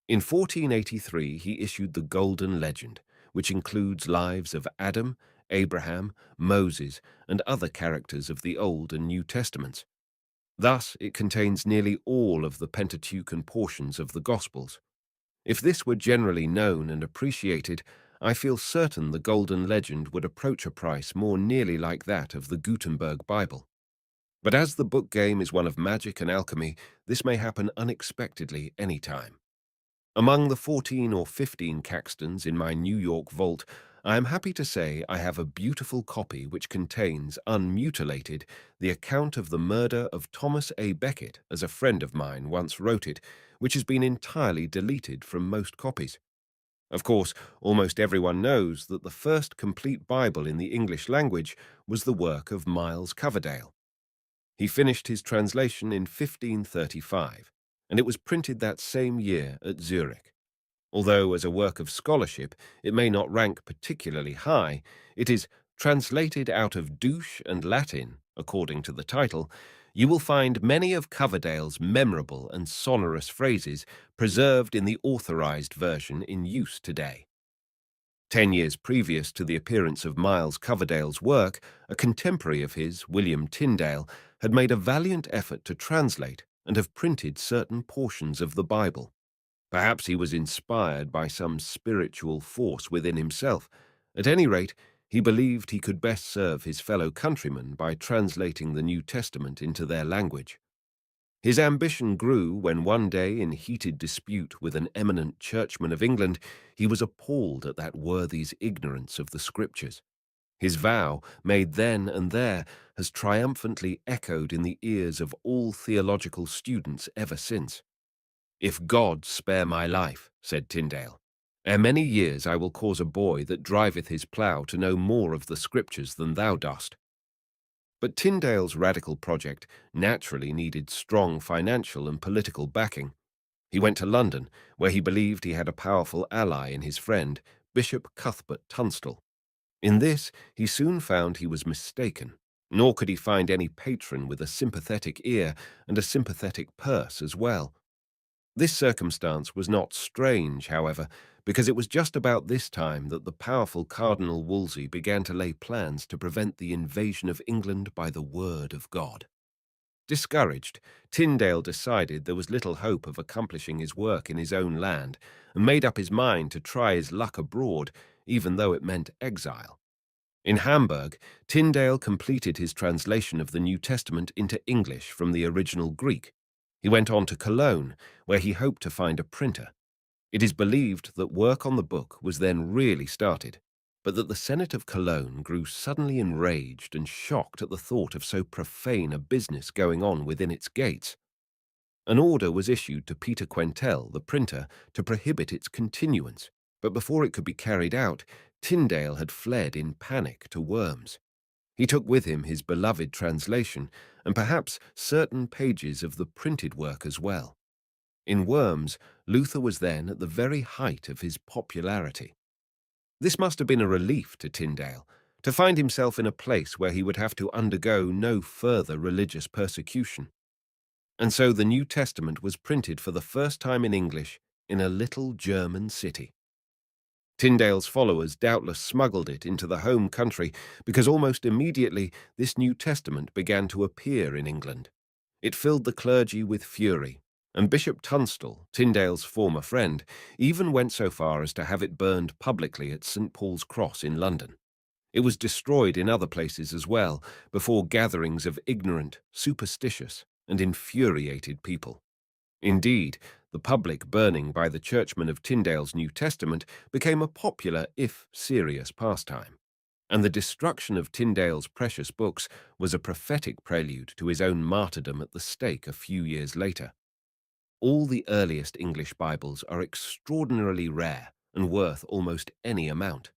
In 1483 he issued the Golden Legend, which includes lives of Adam, Abraham, Moses, and other characters of the Old and New Testaments. Thus, it contains nearly all of the Pentateuchan portions of the Gospels. If this were generally known and appreciated, I feel certain the Golden Legend would approach a price more nearly like that of the Gutenberg Bible. But as the book game is one of magic and alchemy, this may happen unexpectedly any time. Among the 14 or 15 Caxtons in my New York vault, I am happy to say I have a beautiful copy which contains, unmutilated, the account of the murder of Thomas A. Becket, as a friend of mine once wrote it, which has been entirely deleted from most copies. Of course, almost everyone knows that the first complete Bible in the English language was the work of Miles Coverdale. He finished his translation in 1535, and it was printed that same year at Zurich. Although as a work of scholarship it may not rank particularly high, it is translated out of Deutsch and Latin, according to the title. You will find many of Coverdale's memorable and sonorous phrases preserved in the authorized version in use today. 10 years previous to the appearance of Miles Coverdale's work, a contemporary of his, William Tyndale, had made a valiant effort to translate and have printed certain portions of the Bible. Perhaps he was inspired by some spiritual force within himself. At any rate, he believed he could best serve his fellow countrymen by translating the New Testament into their language. His ambition grew when one day, in heated dispute with an eminent churchman of England, he was appalled at that worthy's ignorance of the Scriptures. His vow, made then and there, has triumphantly echoed in the ears of all theological students ever since. "If God spare my life," said Tyndale, "ere many years I will cause a boy that driveth his plough to know more of the Scriptures than thou dost." But Tyndale's radical project naturally needed strong financial and political backing. He went to London, where he believed he had a powerful ally in his friend, Bishop Cuthbert Tunstall. In this he soon found he was mistaken, nor could he find any patron with a sympathetic ear and a sympathetic purse as well. This circumstance was not strange, however, because it was just about this time that the powerful Cardinal Wolsey began to lay plans to prevent the invasion of England by the word of God. Discouraged, Tyndale decided there was little hope of accomplishing his work in his own land, and made up his mind to try his luck abroad, even though it meant exile. In Hamburg, Tyndale completed his translation of the New Testament into English from the original Greek. He went on to Cologne, where he hoped to find a printer. It is believed that work on the book was then really started. but that the Senate of Cologne grew suddenly enraged and shocked at the thought of so profane a business going on within its gates. An order was issued to Peter Quentel, the printer, to prohibit its continuance, but before it could be carried out, Tyndale had fled in panic to Worms. He took with him his beloved translation, and perhaps certain pages of the printed work as well. In Worms, Luther was then at the very height of his popularity. This must have been a relief to Tyndale, to find himself in a place where he would have to undergo no further religious persecution. And so the New Testament was printed for the first time in English in a little German city. Tyndale's followers doubtless smuggled it into the home country because almost immediately this New Testament began to appear in England. It filled the clergy with fury, and Bishop Tunstall, Tyndale's former friend, even went so far as to have it burned publicly at St. Paul's Cross in London. It was destroyed in other places as well, before gatherings of ignorant, superstitious, and infuriated people. Indeed, the public burning by the churchmen of Tyndale's New Testament became a popular, if serious, pastime, and the destruction of Tyndale's precious books was a prophetic prelude to his own martyrdom at the stake a few years later. All the earliest English Bibles are extraordinarily rare and worth almost any amount.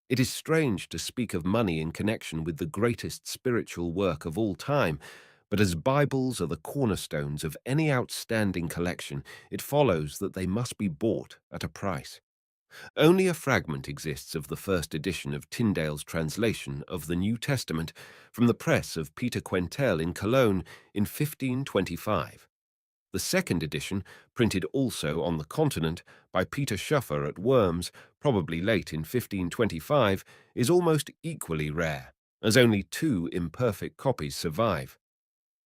It is strange to speak of money in connection with the greatest spiritual work of all time, but as Bibles are the cornerstones of any outstanding collection, it follows that they must be bought at a price. Only a fragment exists of the first edition of Tyndale's translation of the New Testament from the press of Peter Quentel in Cologne in 1525. The second edition, printed also on the continent by Peter Schuffer at Worms, probably late in 1525, is almost equally rare, as only two imperfect copies survive.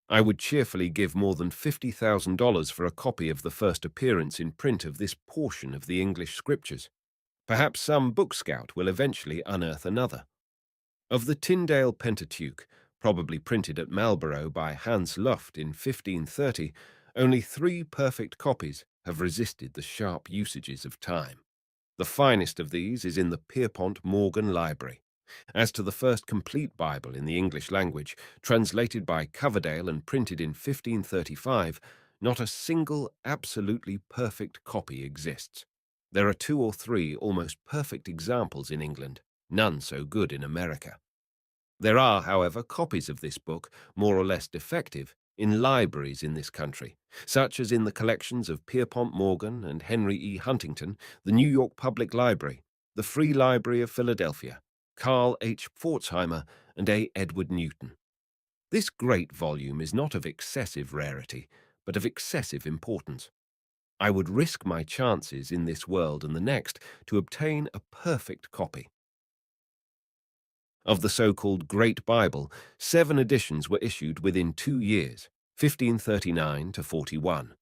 I would cheerfully give more than $50,000 for a copy of the first appearance in print of this portion of the English Scriptures. Perhaps some book scout will eventually unearth another. Of the Tyndale Pentateuch, probably printed at Marlborough by Hans Luft in 1530, only 3 perfect copies have resisted the sharp usages of time. The finest of these is in the Pierpont Morgan Library. As to the first complete Bible in the English language, translated by Coverdale and printed in 1535, not a single absolutely perfect copy exists. There are 2 or 3 almost perfect examples in England, none so good in America. There are, however, copies of this book, more or less defective, in libraries in this country, such as in the collections of Pierpont Morgan and Henry E. Huntington, the New York Public Library, the Free Library of Philadelphia, Carl H. Pforzheimer, and A. Edward Newton. This great volume is not of excessive rarity, but of excessive importance. I would risk my chances in this world and the next to obtain a perfect copy. Of the so-called Great Bible, 7 editions were issued within 2 years, 1539 to 41.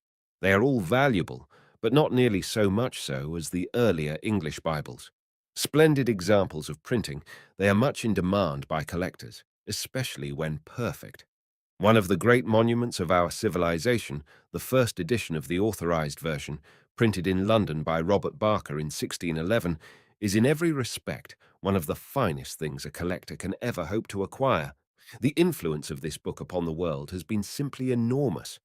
They are all valuable, but not nearly so much so as the earlier English Bibles. Splendid examples of printing, they are much in demand by collectors, especially when perfect. One of the great monuments of our civilization, the first edition of the Authorized Version, printed in London by Robert Barker in 1611, is in every respect one of the finest things a collector can ever hope to acquire. The influence of this book upon the world has been simply enormous.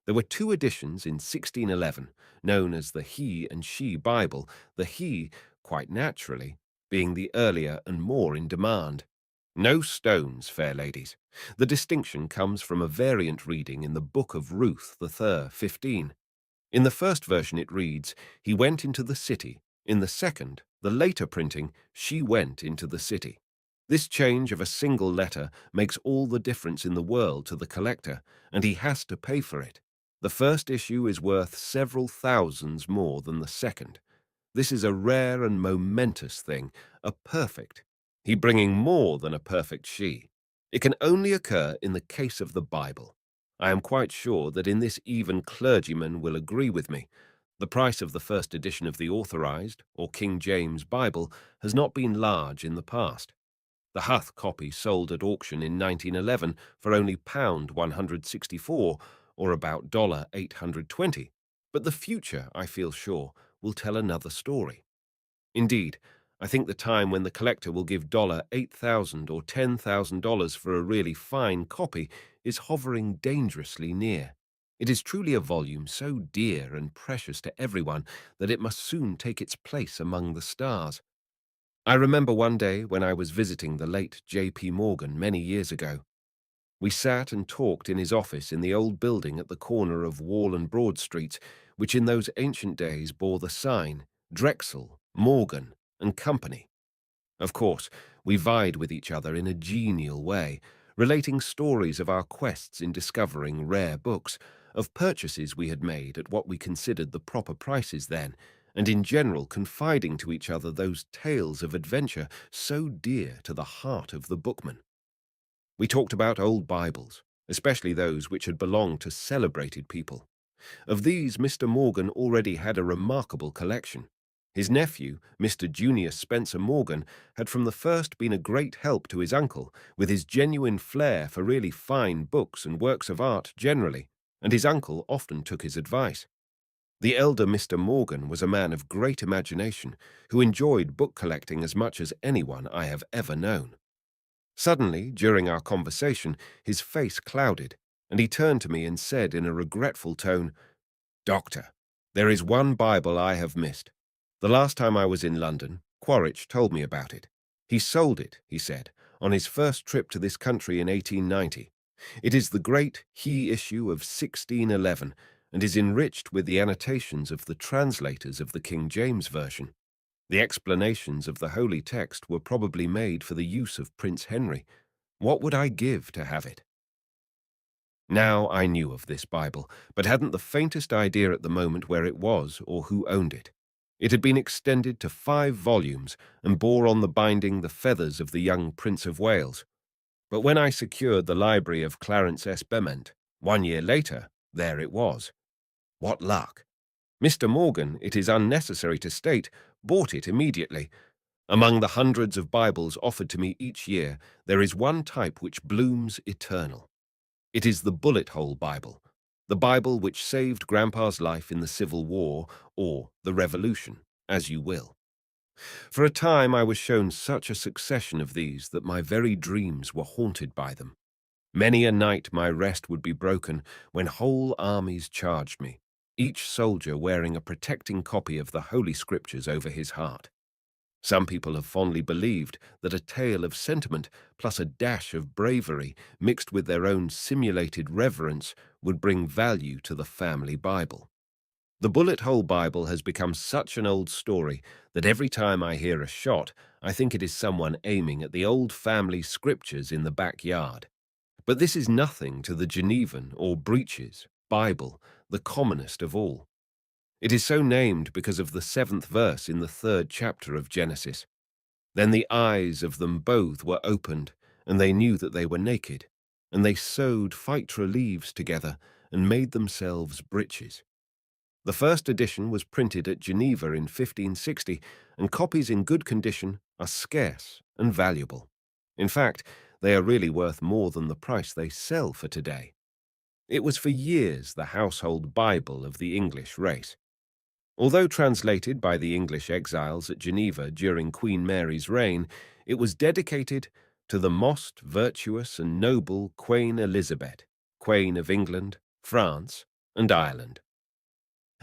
There were 2 editions in 1611, known as the He and She Bible, the He, quite naturally, being the earlier and more in demand. No stones, fair ladies. The distinction comes from a variant reading in the Book of Ruth, the 3rd, 15. In the first version it reads, "He went into the city." In the second, the later printing, "She went into the city." This change of a single letter makes all the difference in the world to the collector, and he has to pay for it. The first issue is worth several thousands more than the second. This is a rare and momentous thing, a perfect. He bringing more than a perfect she. It can only occur in the case of the Bible. I am quite sure that in this even clergymen will agree with me. The price of the first edition of the Authorized, or King James Bible, has not been large in the past. The Huth copy sold at auction in 1911 for only £164, or about $820. But the future, I feel sure, will tell another story. Indeed, I think the time when the collector will give $8,000 or $10,000 for a really fine copy is hovering dangerously near. It is truly a volume so dear and precious to everyone that it must soon take its place among the stars. I remember one day when I was visiting the late J.P. Morgan many years ago. We sat and talked in his office in the old building at the corner of Wall and Broad Streets, which in those ancient days bore the sign Drexel, Morgan and Company. Of course, we vied with each other in a genial way, relating stories of our quests in discovering rare books, of purchases we had made at what we considered the proper prices then, and in general confiding to each other those tales of adventure so dear to the heart of the bookman. We talked about old Bibles, especially those which had belonged to celebrated people. Of these, Mr. Morgan already had a remarkable collection. His nephew, Mr. Junius Spencer Morgan, had from the first been a great help to his uncle, with his genuine flair for really fine books and works of art generally, and his uncle often took his advice. The elder Mr. Morgan was a man of great imagination, who enjoyed book collecting as much as anyone I have ever known. Suddenly, during our conversation, his face clouded, and he turned to me and said in a regretful tone, "Doctor, there is one Bible I have missed. The last time I was in London, Quaritch told me about it. He sold it, he said, on his first trip to this country in 1890. It is the great He issue of 1611, and is enriched with the annotations of the translators of the King James Version. The explanations of the holy text were probably made for the use of Prince Henry. What would I give to have it?" Now I knew of this Bible, but hadn't the faintest idea at the moment where it was or who owned it. It had been extended to 5 volumes and bore on the binding the feathers of the young Prince of Wales. But when I secured the library of Clarence S. Bement, 1 year later, there it was. What luck! Mr. Morgan, it is unnecessary to state, bought it immediately. Among the hundreds of Bibles offered to me each year, there is one type which blooms eternal. It is the bullet hole Bible, the Bible which saved Grandpa's life in the Civil War, or the Revolution, as you will. For a time I was shown such a succession of these that my very dreams were haunted by them. Many a night my rest would be broken when whole armies charged me, each soldier wearing a protecting copy of the Holy Scriptures over his heart. Some people have fondly believed that a tale of sentiment plus a dash of bravery mixed with their own simulated reverence would bring value to the family Bible. The bullet hole Bible has become such an old story that every time I hear a shot, I think it is someone aiming at the old family scriptures in the backyard. But this is nothing to the Genevan or Breeches Bible, the commonest of all. It is so named because of the 7th verse in the 3rd chapter of Genesis. Then the eyes of them both were opened, and they knew that they were naked, and they sewed phytra leaves together and made themselves breeches. The first edition was printed at Geneva in 1560, and copies in good condition are scarce and valuable. In fact, they are really worth more than the price they sell for today. It was for years the household Bible of the English race. Although translated by the English exiles at Geneva during Queen Mary's reign, it was dedicated to the most virtuous and noble Queen Elizabeth, Queen of England, France, and Ireland.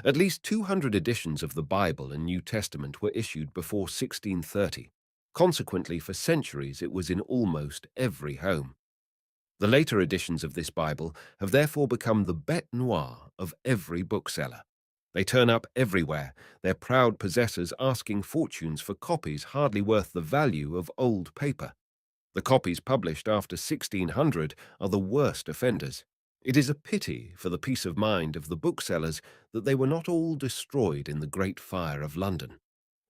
At least 200 editions of the Bible and New Testament were issued before 1630. Consequently, for centuries it was in almost every home. The later editions of this Bible have therefore become the bête noire of every bookseller. They turn up everywhere, their proud possessors asking fortunes for copies hardly worth the value of old paper. The copies published after 1600 are the worst offenders. It is a pity for the peace of mind of the booksellers that they were not all destroyed in the Great Fire of London.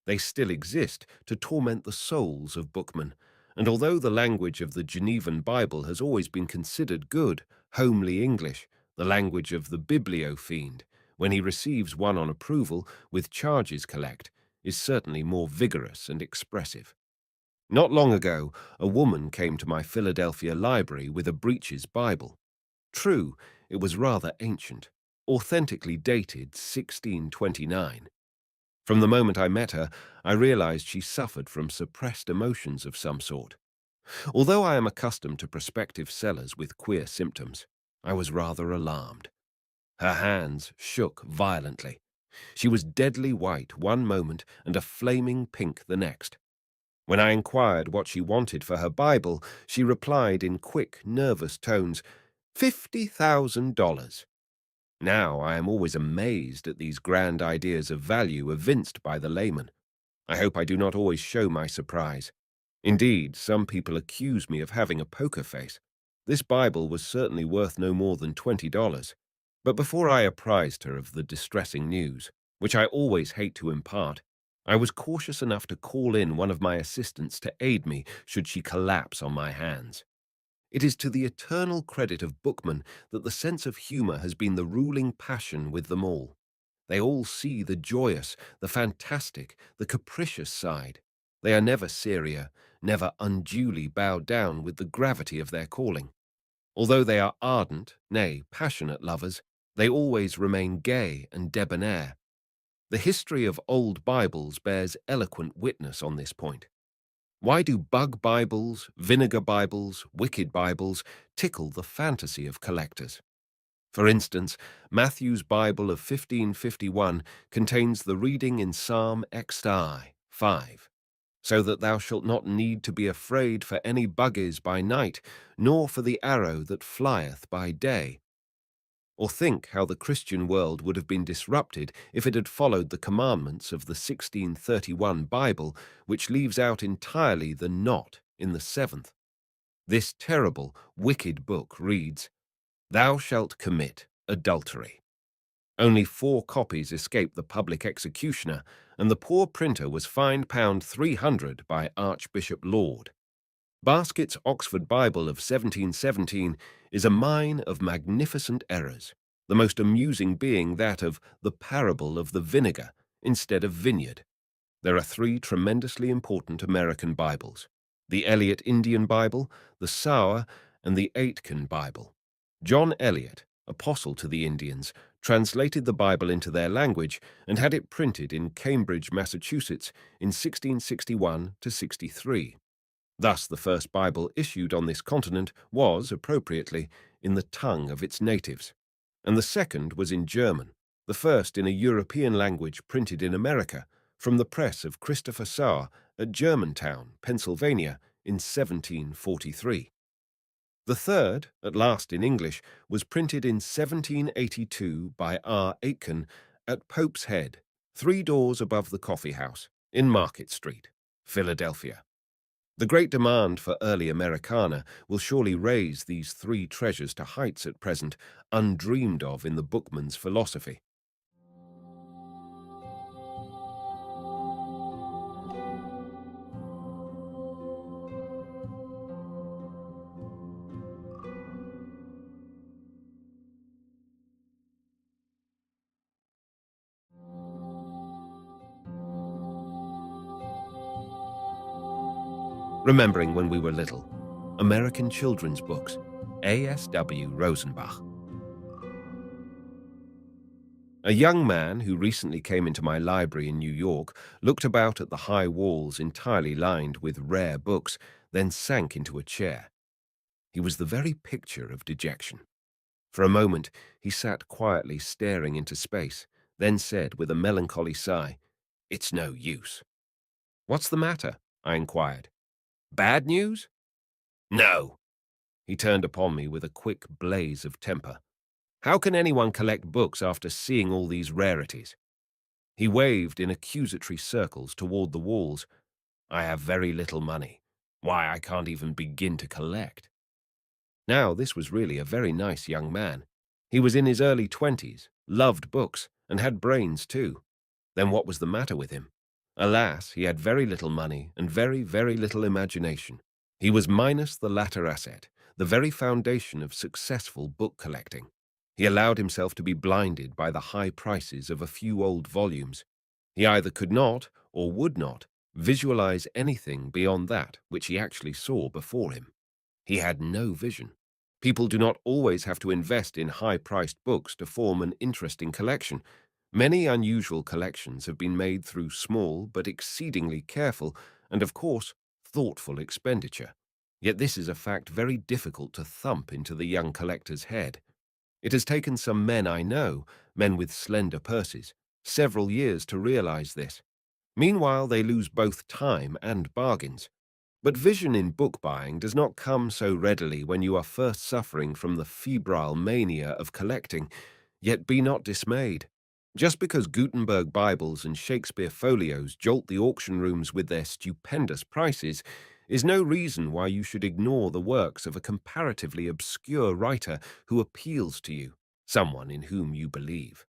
They still exist to torment the souls of bookmen, and although the language of the Genevan Bible has always been considered good, homely English, the language of the bibliophile, when he receives one on approval with charges collect, is certainly more vigorous and expressive. Not long ago, a woman came to my Philadelphia library with a Breeches Bible. True, it was rather ancient, authentically dated 1629. From the moment I met her, I realized she suffered from suppressed emotions of some sort. Although I am accustomed to prospective sellers with queer symptoms, I was rather alarmed. Her hands shook violently. She was deadly white one moment and a flaming pink the next. When I inquired what she wanted for her Bible, she replied in quick, nervous tones, $50,000. Now I am always amazed at these grand ideas of value evinced by the layman. I hope I do not always show my surprise. Indeed, some people accuse me of having a poker face. This Bible was certainly worth no more than $20. But before I apprised her of the distressing news, which I always hate to impart, I was cautious enough to call in one of my assistants to aid me should she collapse on my hands. It is to the eternal credit of bookmen that the sense of humor has been the ruling passion with them all. They all see the joyous, the fantastic, the capricious side. They are never serious, never unduly bowed down with the gravity of their calling. Although they are ardent, nay, passionate lovers, they always remain gay and debonair. The history of old Bibles bears eloquent witness on this point. Why do bug Bibles, vinegar Bibles, wicked Bibles tickle the fantasy of collectors? For instance, Matthew's Bible of 1551 contains the reading in Psalm XI, 5, so that thou shalt not need to be afraid for any buggies by night, nor for the arrow that flieth by day. Or think how the Christian world would have been disrupted if it had followed the commandments of the 1631 Bible, which leaves out entirely the not in the seventh. This terrible, wicked book reads, Thou shalt commit adultery. Only 4 copies escaped the public executioner, and the poor printer was fined £300 by Archbishop Laud. Baskett's Oxford Bible of 1717 is a mine of magnificent errors, the most amusing being that of the parable of the vinegar instead of vineyard. There are 3 tremendously important American Bibles: the Eliot Indian Bible, the Sauer, and the Aitken Bible. John Eliot, apostle to the Indians, translated the Bible into their language and had it printed in Cambridge, Massachusetts in 1661 to 63. Thus, the first Bible issued on this continent was, appropriately, in the tongue of its natives, and the second was in German, the first in a European language printed in America, from the press of Christopher Sauer at Germantown, Pennsylvania, in 1743. The third, at last in English, was printed in 1782 by R. Aitken at Pope's Head, 3 doors above the coffee house, in Market Street, Philadelphia. The great demand for early Americana will surely raise these 3 treasures to heights at present undreamed of in the bookman's philosophy. Remembering when we were little, American children's books, A.S.W. Rosenbach. A young man who recently came into my library in New York looked about at the high walls entirely lined with rare books, then sank into a chair. He was the very picture of dejection. For a moment, he sat quietly staring into space, then said with a melancholy sigh, "It's no use." "What's the matter?" I inquired. "Bad news?" "No." He turned upon me with a quick blaze of temper. "How can anyone collect books after seeing all these rarities?" He waved in accusatory circles toward the walls. "I have very little money. Why, I can't even begin to collect." Now, this was really a very nice young man. He was in his early 20s, loved books, and had brains too. Then what was the matter with him? Alas, he had very little money and very, very little imagination. He was minus the latter asset, the very foundation of successful book collecting. He allowed himself to be blinded by the high prices of a few old volumes. He either could not, or would not, visualize anything beyond that which he actually saw before him. He had no vision. People do not always have to invest in high-priced books to form an interesting collection. Many unusual collections have been made through small but exceedingly careful and, of course, thoughtful expenditure. Yet this is a fact very difficult to thump into the young collector's head. It has taken some men I know, men with slender purses, several years to realize this. Meanwhile, they lose both time and bargains. But vision in book buying does not come so readily when you are first suffering from the febrile mania of collecting, yet be not dismayed. Just because Gutenberg Bibles and Shakespeare folios jolt the auction rooms with their stupendous prices is no reason why you should ignore the works of a comparatively obscure writer who appeals to you, someone in whom you believe.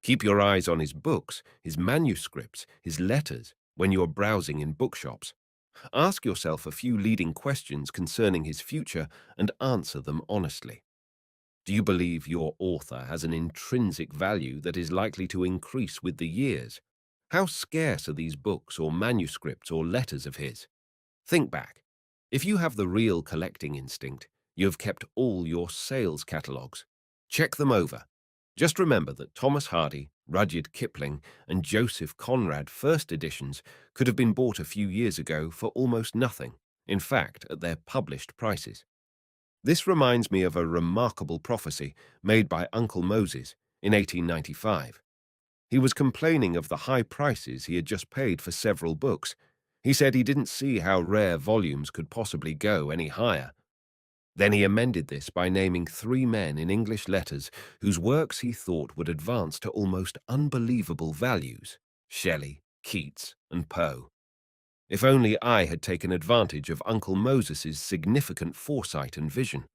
Keep your eyes on his books, his manuscripts, his letters when you are browsing in bookshops. Ask yourself a few leading questions concerning his future and answer them honestly. Do you believe your author has an intrinsic value that is likely to increase with the years? How scarce are these books or manuscripts or letters of his? Think back. If you have the real collecting instinct, you have kept all your sales catalogues. Check them over. Just remember that Thomas Hardy, Rudyard Kipling, and Joseph Conrad first editions could have been bought a few years ago for almost nothing, in fact, at their published prices. This reminds me of a remarkable prophecy made by Uncle Moses in 1895. He was complaining of the high prices he had just paid for several books. He said he didn't see how rare volumes could possibly go any higher. Then he amended this by naming three men in English letters whose works he thought would advance to almost unbelievable values: Shelley, Keats, and Poe. If only I had taken advantage of Uncle Moses's significant foresight and vision.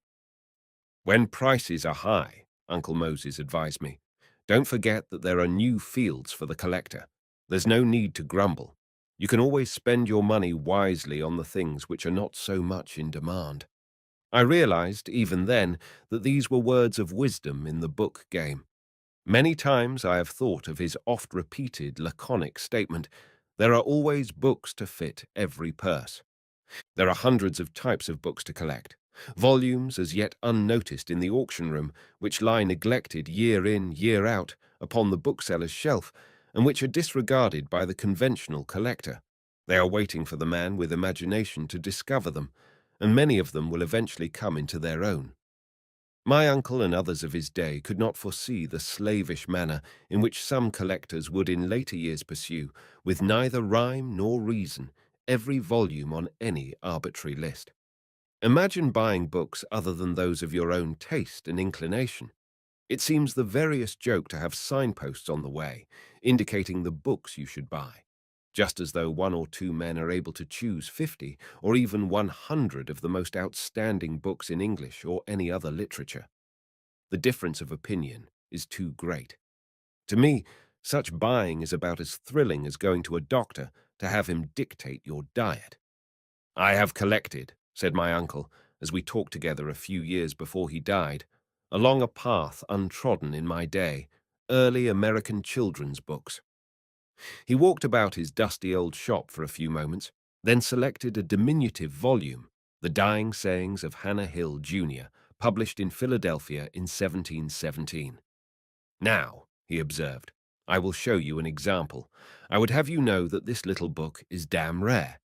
When prices are high, Uncle Moses advised me, don't forget that there are new fields for the collector. There's no need to grumble. You can always spend your money wisely on the things which are not so much in demand. I realized, even then, that these were words of wisdom in the book game. Many times I have thought of his oft-repeated laconic statement, there are always books to fit every purse. There are hundreds of types of books to collect, volumes as yet unnoticed in the auction room, which lie neglected year in, year out, upon the bookseller's shelf, and which are disregarded by the conventional collector. They are waiting for the man with imagination to discover them, and many of them will eventually come into their own. My uncle and others of his day could not foresee the slavish manner in which some collectors would in later years pursue, with neither rhyme nor reason, every volume on any arbitrary list. Imagine buying books other than those of your own taste and inclination. It seems the veriest joke to have signposts on the way, indicating the books you should buy, just as though one or two men are able to choose 50 or even 100 of the most outstanding books in English or any other literature. The difference of opinion is too great. To me, such buying is about as thrilling as going to a doctor to have him dictate your diet. I have collected, said my uncle, as we talked together a few years before he died, along a path untrodden in my day, early American children's books. He walked about his dusty old shop for a few moments, then selected a diminutive volume, The Dying Sayings of Hannah Hill, Jr., published in Philadelphia in 1717. Now, he observed, I will show you an example. I would have you know that this little book is damn rare.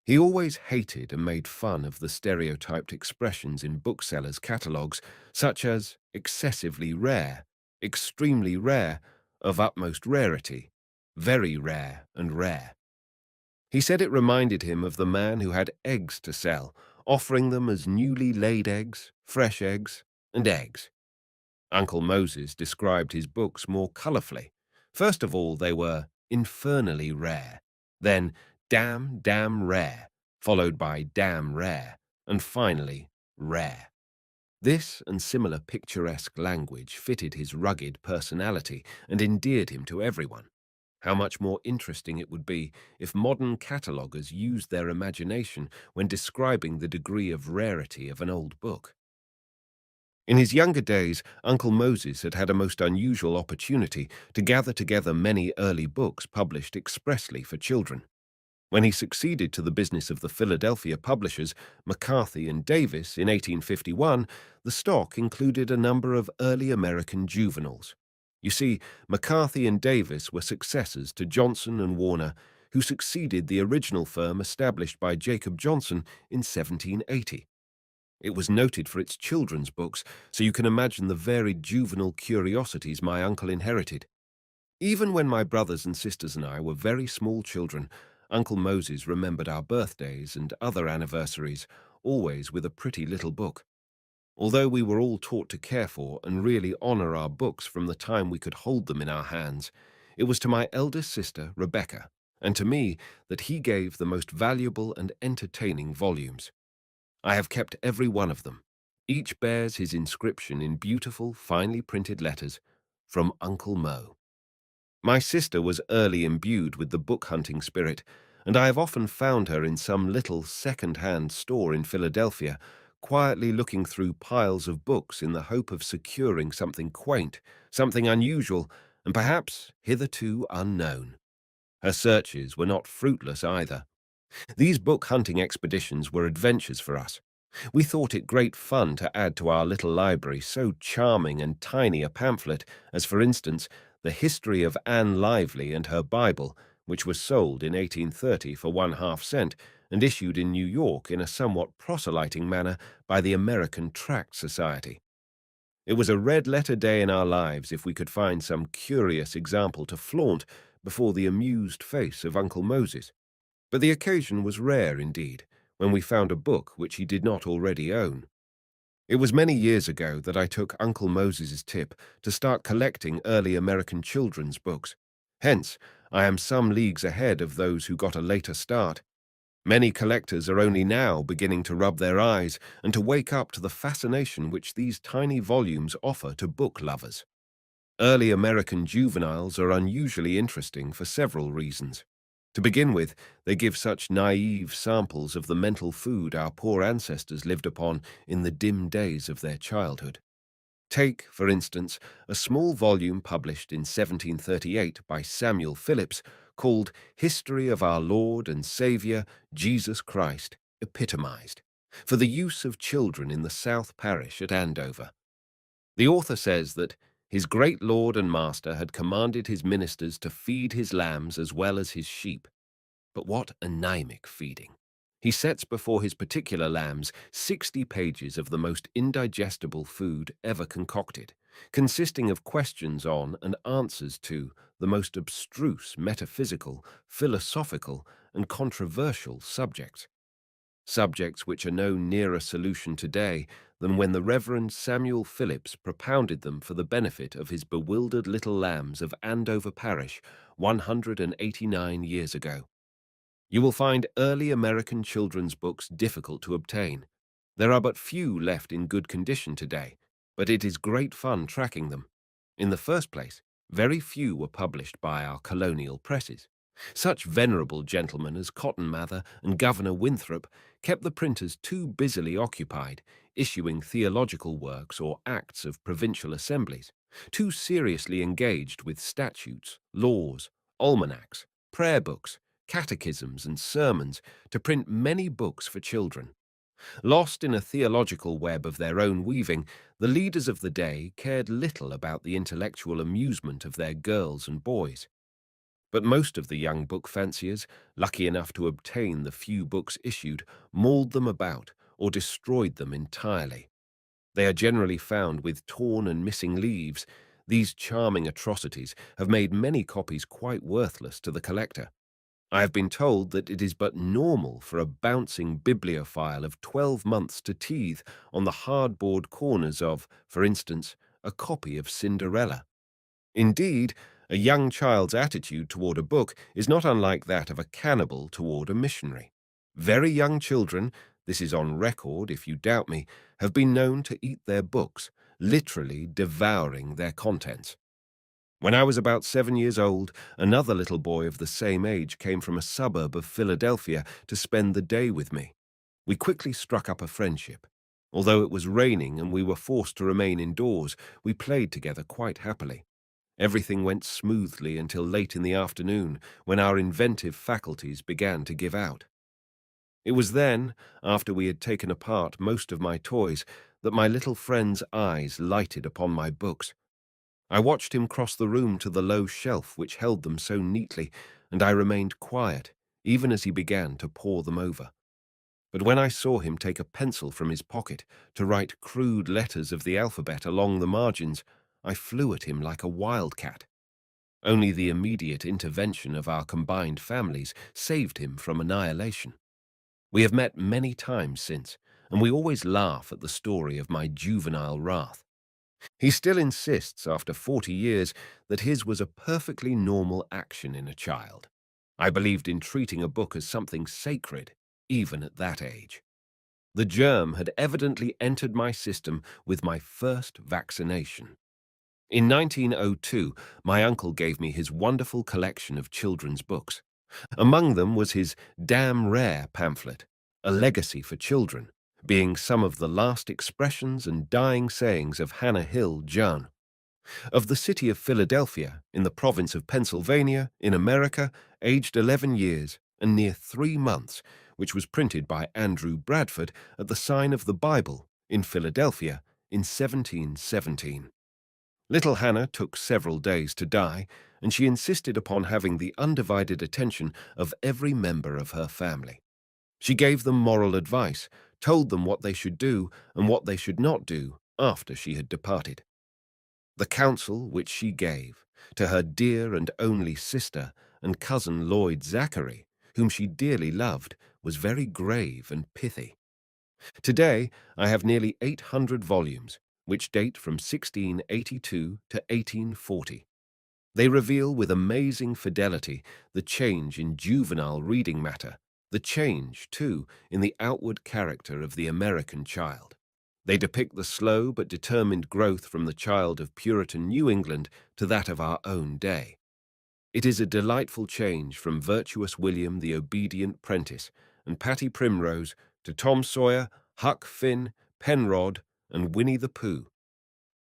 He always hated and made fun of the stereotyped expressions in booksellers' catalogues, such as excessively rare, extremely rare, of utmost rarity, very rare and rare. He said it reminded him of the man who had eggs to sell, offering them as newly laid eggs, fresh eggs, and eggs. Uncle Moses described his books more colourfully. First of all, they were infernally rare, then damn rare, followed by damn rare, and finally rare. This and similar picturesque language fitted his rugged personality and endeared him to everyone. How much more interesting it would be if modern cataloguers used their imagination when describing the degree of rarity of an old book. In his younger days, Uncle Moses had had a most unusual opportunity to gather together many early books published expressly for children. When he succeeded to the business of the Philadelphia publishers, McCarthy and Davis, in 1851, the stock included a number of early American juveniles. You see, McCarthy and Davis were successors to Johnson and Warner, who succeeded the original firm established by Jacob Johnson in 1780. It was noted for its children's books, so you can imagine the varied juvenile curiosities my uncle inherited. Even when my brothers and sisters and I were very small children, Uncle Moses remembered our birthdays and other anniversaries, always with a pretty little book. Although we were all taught to care for and really honor our books from the time we could hold them in our hands, it was to my eldest sister, Rebecca, and to me that he gave the most valuable and entertaining volumes. I have kept every one of them. Each bears his inscription in beautiful, finely printed letters, from Uncle Mo. My sister was early imbued with the book hunting spirit, and I have often found her in some little second-hand store in Philadelphia, quietly looking through piles of books in the hope of securing something quaint, something unusual, and perhaps hitherto unknown. Her searches were not fruitless either. These book hunting expeditions were adventures for us. We thought it great fun to add to our little library so charming and tiny a pamphlet as, for instance, The History of Anne Lively and Her Bible, which was sold in 1830 for 1/2 cent and issued in New York in a somewhat proselyting manner by the American Tract Society. It was a red-letter day in our lives if we could find some curious example to flaunt before the amused face of Uncle Moses. But the occasion was rare indeed, when we found a book which he did not already own. It was many years ago that I took Uncle Moses's tip to start collecting early American children's books. Hence, I am some leagues ahead of those who got a later start. Many collectors are only now beginning to rub their eyes and to wake up to the fascination which these tiny volumes offer to book lovers. Early American juveniles are unusually interesting for several reasons. To begin with, they give such naive samples of the mental food our poor ancestors lived upon in the dim days of their childhood. Take, for instance, a small volume published in 1738 by Samuel Phillips called History of Our Lord and Saviour Jesus Christ, Epitomized, for the use of children in the South Parish at Andover. The author says that his great Lord and Master had commanded his ministers to feed his lambs as well as his sheep. But what anemic feeding! He sets before his particular lambs 60 pages of the most indigestible food ever concocted, consisting of questions on and answers to the most abstruse metaphysical, philosophical, and controversial subjects. Subjects which are no nearer solution today than when the Reverend Samuel Phillips propounded them for the benefit of his bewildered little lambs of Andover Parish 189 years ago. You will find early American children's books difficult to obtain. There are but few left in good condition today, but it is great fun tracking them. In the first place, very few were published by our colonial presses. Such venerable gentlemen as Cotton Mather and Governor Winthrop kept the printers too busily occupied, issuing theological works or acts of provincial assemblies, too seriously engaged with statutes, laws, almanacs, prayer books, catechisms, and sermons to print many books for children. Lost in a theological web of their own weaving, the leaders of the day cared little about the intellectual amusement of their girls and boys. But most of the young book fanciers, lucky enough to obtain the few books issued, mauled them about or destroyed them entirely. They are generally found with torn and missing leaves. These charming atrocities have made many copies quite worthless to the collector. I have been told that it is but normal for a bouncing bibliophile of 12 months to teethe on the hardboard corners of, for instance, a copy of Cinderella. Indeed, a young child's attitude toward a book is not unlike that of a cannibal toward a missionary. Very young children, this is on record if you doubt me, have been known to eat their books, literally devouring their contents. When I was about 7 years old, another little boy of the same age came from a suburb of Philadelphia to spend the day with me. We quickly struck up a friendship. Although it was raining and we were forced to remain indoors, we played together quite happily. Everything went smoothly until late in the afternoon, when our inventive faculties began to give out. It was then, after we had taken apart most of my toys, that my little friend's eyes lighted upon my books. I watched him cross the room to the low shelf which held them so neatly, and I remained quiet, even as he began to pore them over. But when I saw him take a pencil from his pocket to write crude letters of the alphabet along the margins, I flew at him like a wildcat. Only the immediate intervention of our combined families saved him from annihilation. We have met many times since, and we always laugh at the story of my juvenile wrath. He still insists, after 40 years, that his was a perfectly normal action in a child. I believed in treating a book as something sacred, even at that age. The germ had evidently entered my system with my first vaccination. In 1902, my uncle gave me his wonderful collection of children's books. Among them was his Damn Rare pamphlet, A Legacy for Children, being some of the last expressions and dying sayings of Hannah Hill John. Of the city of Philadelphia, in the province of Pennsylvania, in America, aged 11 years and near 3 months, which was printed by Andrew Bradford at the Sign of the Bible in Philadelphia in 1717. Little Hannah took several days to die, and she insisted upon having the undivided attention of every member of her family. She gave them moral advice, told them what they should do and what they should not do after she had departed. The counsel which she gave to her dear and only sister and cousin Lloyd Zachary, whom she dearly loved, was very grave and pithy. Today, I have nearly 800 volumes, which date from 1682 to 1840. They reveal with amazing fidelity the change in juvenile reading matter, the change, too, in the outward character of the American child. They depict the slow but determined growth from the child of Puritan New England to that of our own day. It is a delightful change from virtuous William the obedient prentice and Patty Primrose to Tom Sawyer, Huck Finn, Penrod, and Winnie the Pooh.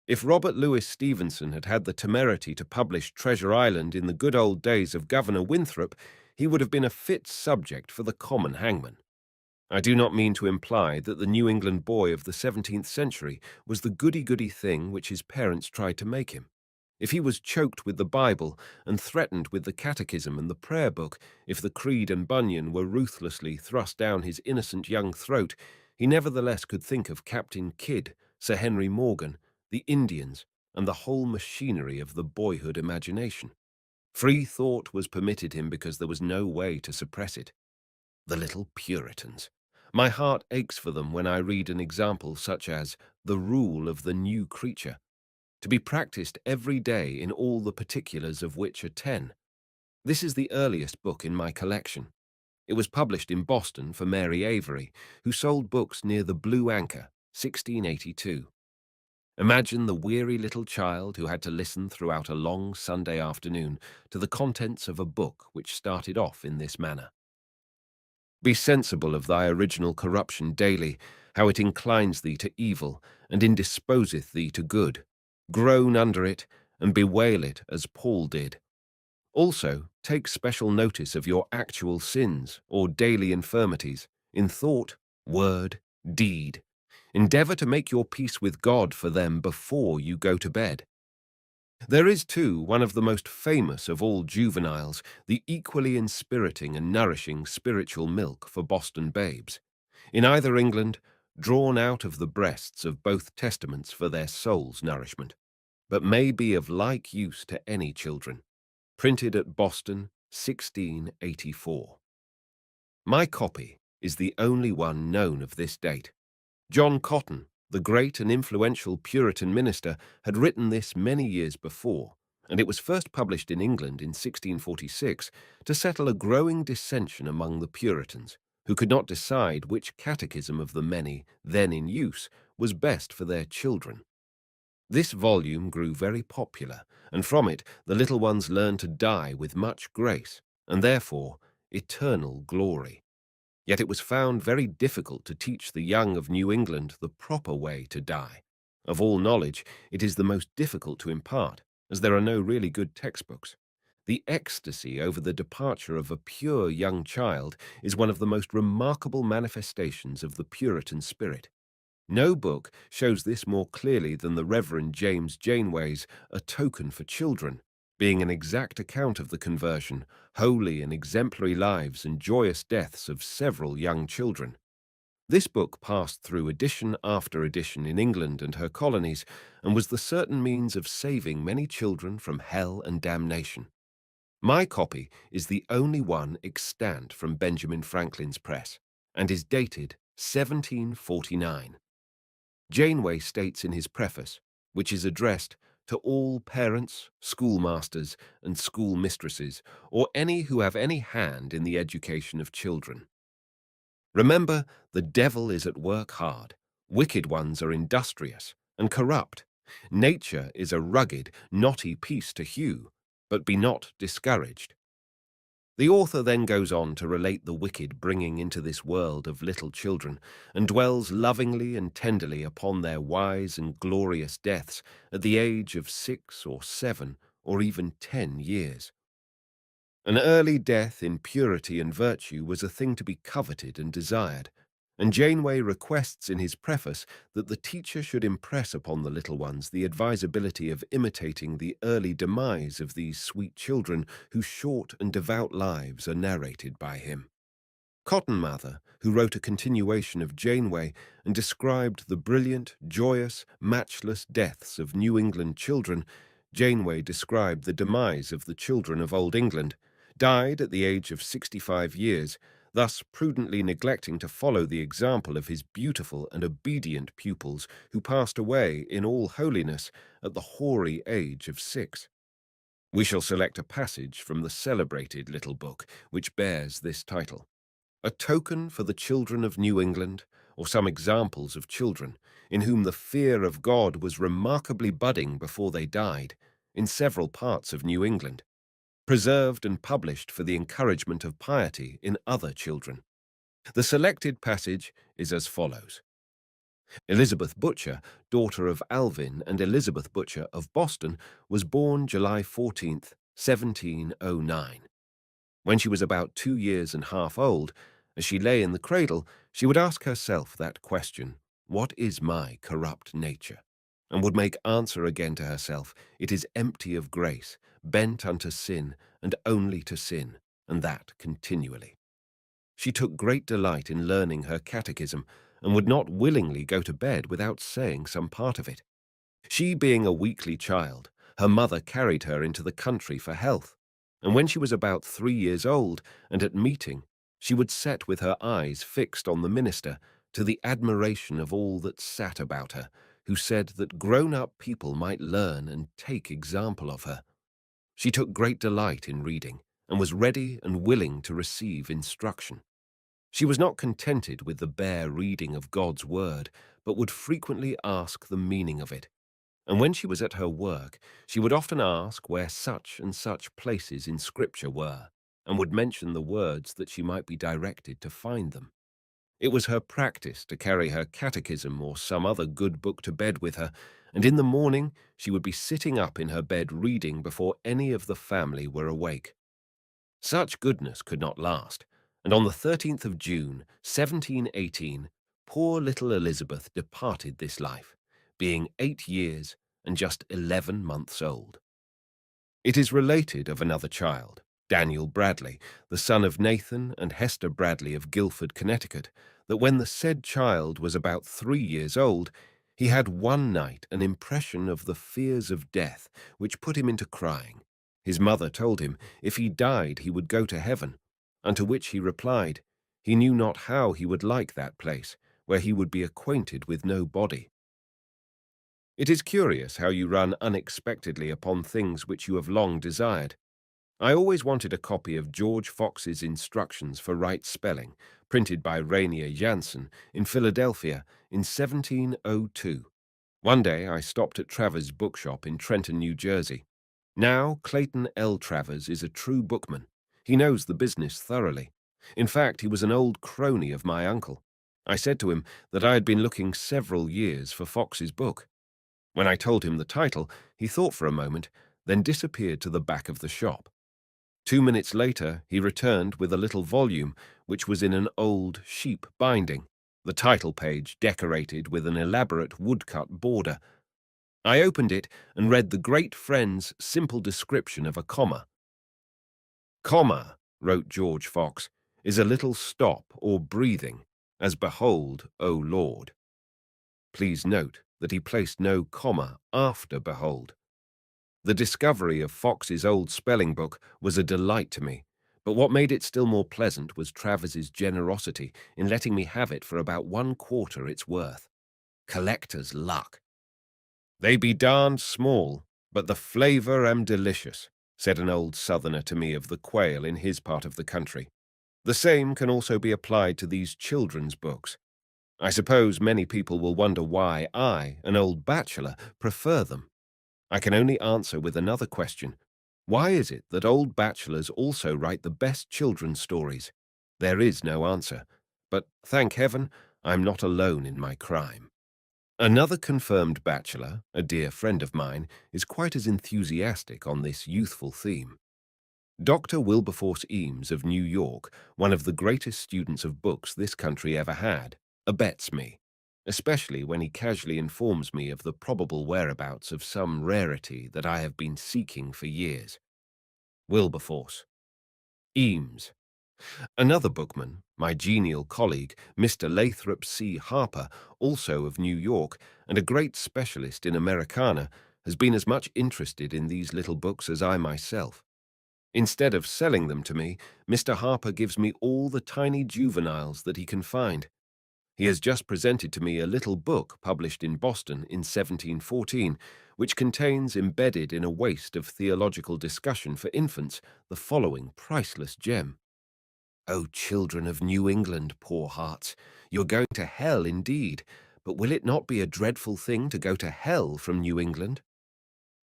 If Robert Louis Stevenson had had the temerity to publish Treasure Island in the good old days of Governor Winthrop, he would have been a fit subject for the common hangman. I do not mean to imply that the New England boy of the 17th century was the goody-goody thing which his parents tried to make him. If he was choked with the Bible and threatened with the catechism and the prayer book, if the creed and Bunyan were ruthlessly thrust down his innocent young throat, he nevertheless could think of Captain Kidd, Sir Henry Morgan, the Indians, and the whole machinery of the boyhood imagination. Free thought was permitted him because there was no way to suppress it. The little Puritans! My heart aches for them when I read an example such as The Rule of the New Creature, to be practiced every day in all the particulars of which are 10. This is the earliest book in my collection. It was published in Boston for Mary Avery, who sold books near the Blue Anchor, 1682. Imagine the weary little child who had to listen throughout a long Sunday afternoon to the contents of a book which started off in this manner. Be sensible of thy original corruption daily, how it inclines thee to evil, and indisposeth thee to good. Groan under it, and bewail it as Paul did. Also, take special notice of your actual sins, or daily infirmities, in thought, word, deed. Endeavour to make your peace with God for them before you go to bed. There is, too, one of the most famous of all juveniles, the equally inspiriting and nourishing Spiritual Milk for Boston babes, in either England, drawn out of the breasts of both testaments for their soul's nourishment, but may be of like use to any children. Printed at Boston, 1684. My copy is the only one known of this date. John Cotton, the great and influential Puritan minister, had written this many years before, and it was first published in England in 1646 to settle a growing dissension among the Puritans, who could not decide which catechism of the many then in use was best for their children. This volume grew very popular, and from it the little ones learned to die with much grace, and therefore eternal glory. Yet it was found very difficult to teach the young of New England the proper way to die. Of all knowledge, it is the most difficult to impart, as there are no really good textbooks. The ecstasy over the departure of a pure young child is one of the most remarkable manifestations of the Puritan spirit. No book shows this more clearly than the Reverend James Janeway's A Token for Children, being an exact account of the conversion, holy and exemplary lives and joyous deaths of several young children. This book passed through edition after edition in England and her colonies and was the certain means of saving many children from hell and damnation. My copy is the only one extant from Benjamin Franklin's press and is dated 1749. Janeway states in his preface, which is addressed to all parents, schoolmasters, and schoolmistresses, or any who have any hand in the education of children. Remember, the devil is at work hard. Wicked ones are industrious and corrupt. Nature is a rugged, knotty piece to hew, but be not discouraged. The author then goes on to relate the wicked bringing into this world of little children, and dwells lovingly and tenderly upon their wise and glorious deaths at the age of 6 or 7 or even 10 years. An early death in purity and virtue was a thing to be coveted and desired, and Janeway requests in his preface that the teacher should impress upon the little ones the advisability of imitating the early demise of these sweet children whose short and devout lives are narrated by him. Cotton Mather, who wrote a continuation of Janeway and described the brilliant, joyous, matchless deaths of New England children, Janeway described the demise of the children of Old England, died at the age of 65 years, thus prudently neglecting to follow the example of his beautiful and obedient pupils who passed away in all holiness at the hoary age of 6. We shall select a passage from the celebrated little book which bears this title. A Token for the Children of New England, or some examples of children, in whom the fear of God was remarkably budding before they died, in several parts of New England, preserved and published for the encouragement of piety in other children. The selected passage is as follows. Elizabeth Butcher, daughter of Alvin and Elizabeth Butcher of Boston, was born July 14th, 1709. When she was about 2 years and half old, as she lay in the cradle, she would ask herself that question, "What is my corrupt nature?" and would make answer again to herself, "It is empty of grace, bent unto sin, and only to sin, and that continually." She took great delight in learning her catechism, and would not willingly go to bed without saying some part of it. She being a weakly child, her mother carried her into the country for health, and when she was about 3 years old, and at meeting, she would sit with her eyes fixed on the minister, to the admiration of all that sat about her, who said that grown-up people might learn and take example of her. She took great delight in reading, and was ready and willing to receive instruction. She was not contented with the bare reading of God's word, but would frequently ask the meaning of it. And when she was at her work, she would often ask where such and such places in Scripture were, and would mention the words that she might be directed to find them. It was her practice to carry her catechism or some other good book to bed with her, and in the morning she would be sitting up in her bed reading before any of the family were awake. Such goodness could not last, and on the 13th of June, 1718, poor little Elizabeth departed this life, being 8 years and just 11 months old. It is related of another child, Daniel Bradley, the son of Nathan and Hester Bradley of Guilford, Connecticut, that when the said child was about 3 years old, he had one night an impression of the fears of death, which put him into crying. His mother told him if he died he would go to heaven, unto which he replied, he knew not how he would like that place, where he would be acquainted with no body. It is curious how you run unexpectedly upon things which you have long desired. I always wanted a copy of George Fox's Instructions for Right Spelling, printed by Rainier Jansen in Philadelphia in 1702. One day I stopped at Travers' bookshop in Trenton, New Jersey. Now Clayton L. Travers is a true bookman. He knows the business thoroughly. In fact, he was an old crony of my uncle. I said to him that I had been looking several years for Fox's book. When I told him the title, he thought for a moment, then disappeared to the back of the shop. 2 minutes later, he returned with a little volume, which was in an old sheep binding. the title page decorated with an elaborate woodcut border. I opened it and read the great friend's simple description of a comma. "Comma," wrote George Fox, "is a little stop or breathing, as behold, O Lord." Please note that he placed no comma after behold. The discovery of Fox's old spelling book was a delight to me, but what made it still more pleasant was Travers's generosity in letting me have it for about 1/4 its worth. Collector's luck. "They be darned small, but the flavour am delicious," said an old southerner to me of the quail in his part of the country. The same can also be applied to these children's books. I suppose many people will wonder why I, an old bachelor, prefer them. I can only answer with another question. Why is it that old bachelors also write the best children's stories? There is no answer, but thank heaven, I'm not alone in my crime. Another confirmed bachelor, a dear friend of mine, is quite as enthusiastic on this youthful theme. Dr. Wilberforce Eames of New York, one of the greatest students of books this country ever had, abets me, especially when he casually informs me of the probable whereabouts of some rarity that I have been seeking for years. Wilberforce. Eames. Another bookman, my genial colleague, Mr. Lathrop C. Harper, also of New York, and a great specialist in Americana, has been as much interested in these little books as I myself. Instead of selling them to me, Mr. Harper gives me all the tiny juveniles that he can find. He has just presented to me a little book published in Boston in 1714, which contains, embedded in a waste of theological discussion for infants, the following priceless gem. "O children of New England, poor hearts, you're going to hell indeed, but will it not be a dreadful thing to go to hell from New England?"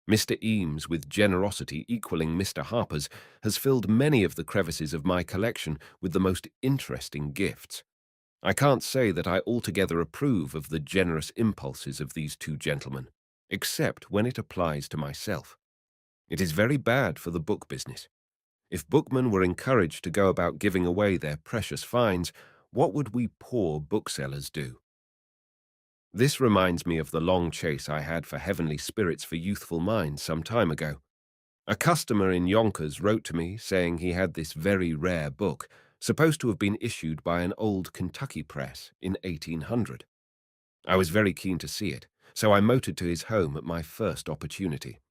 Mr. Eames, with generosity equaling Mr. Harper's, has filled many of the crevices of my collection with the most interesting gifts. I can't say that I altogether approve of the generous impulses of these two gentlemen, except when it applies to myself. It is very bad for the book business. If bookmen were encouraged to go about giving away their precious finds, what would we poor booksellers do? This reminds me of the long chase I had for Heavenly Spirits for Youthful Minds some time ago. A customer in Yonkers wrote to me saying he had this very rare book, supposed to have been issued by an old Kentucky press in 1800. I was very keen to see it, so I motored to his home at my first opportunity.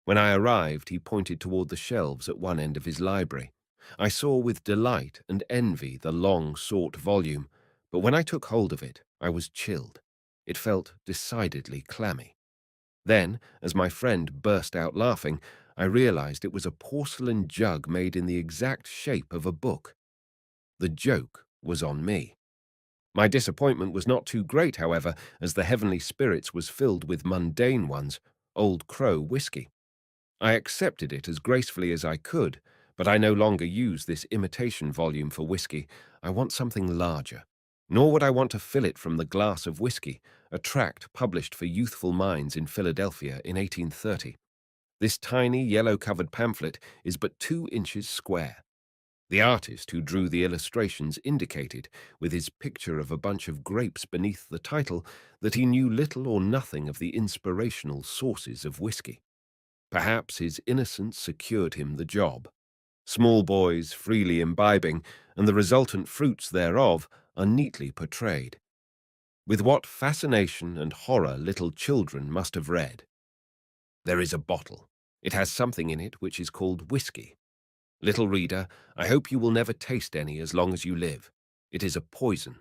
When I arrived, he pointed toward the shelves at one end of his library. I saw with delight and envy the long-sought volume, but when I took hold of it, I was chilled. It felt decidedly clammy. Then, as my friend burst out laughing, I realized it was a porcelain jug made in the exact shape of a book. The joke was on me. My disappointment was not too great, however, as the Heavenly Spirits was filled with mundane ones, Old Crow whiskey. I accepted it as gracefully as I could, but I no longer use this imitation volume for whiskey. I want something larger. Nor would I want to fill it from the Glass of Whiskey, a tract published for youthful minds in Philadelphia in 1830. This tiny yellow-covered pamphlet is but 2 inches square. The artist who drew the illustrations indicated, with his picture of a bunch of grapes beneath the title, that he knew little or nothing of the inspirational sources of whiskey. Perhaps his innocence secured him the job. Small boys freely imbibing, and the resultant fruits thereof, are neatly portrayed. With what fascination and horror little children must have read. There is a bottle. It has something in it which is called whiskey. Little reader, I hope you will never taste any as long as you live. It is a poison.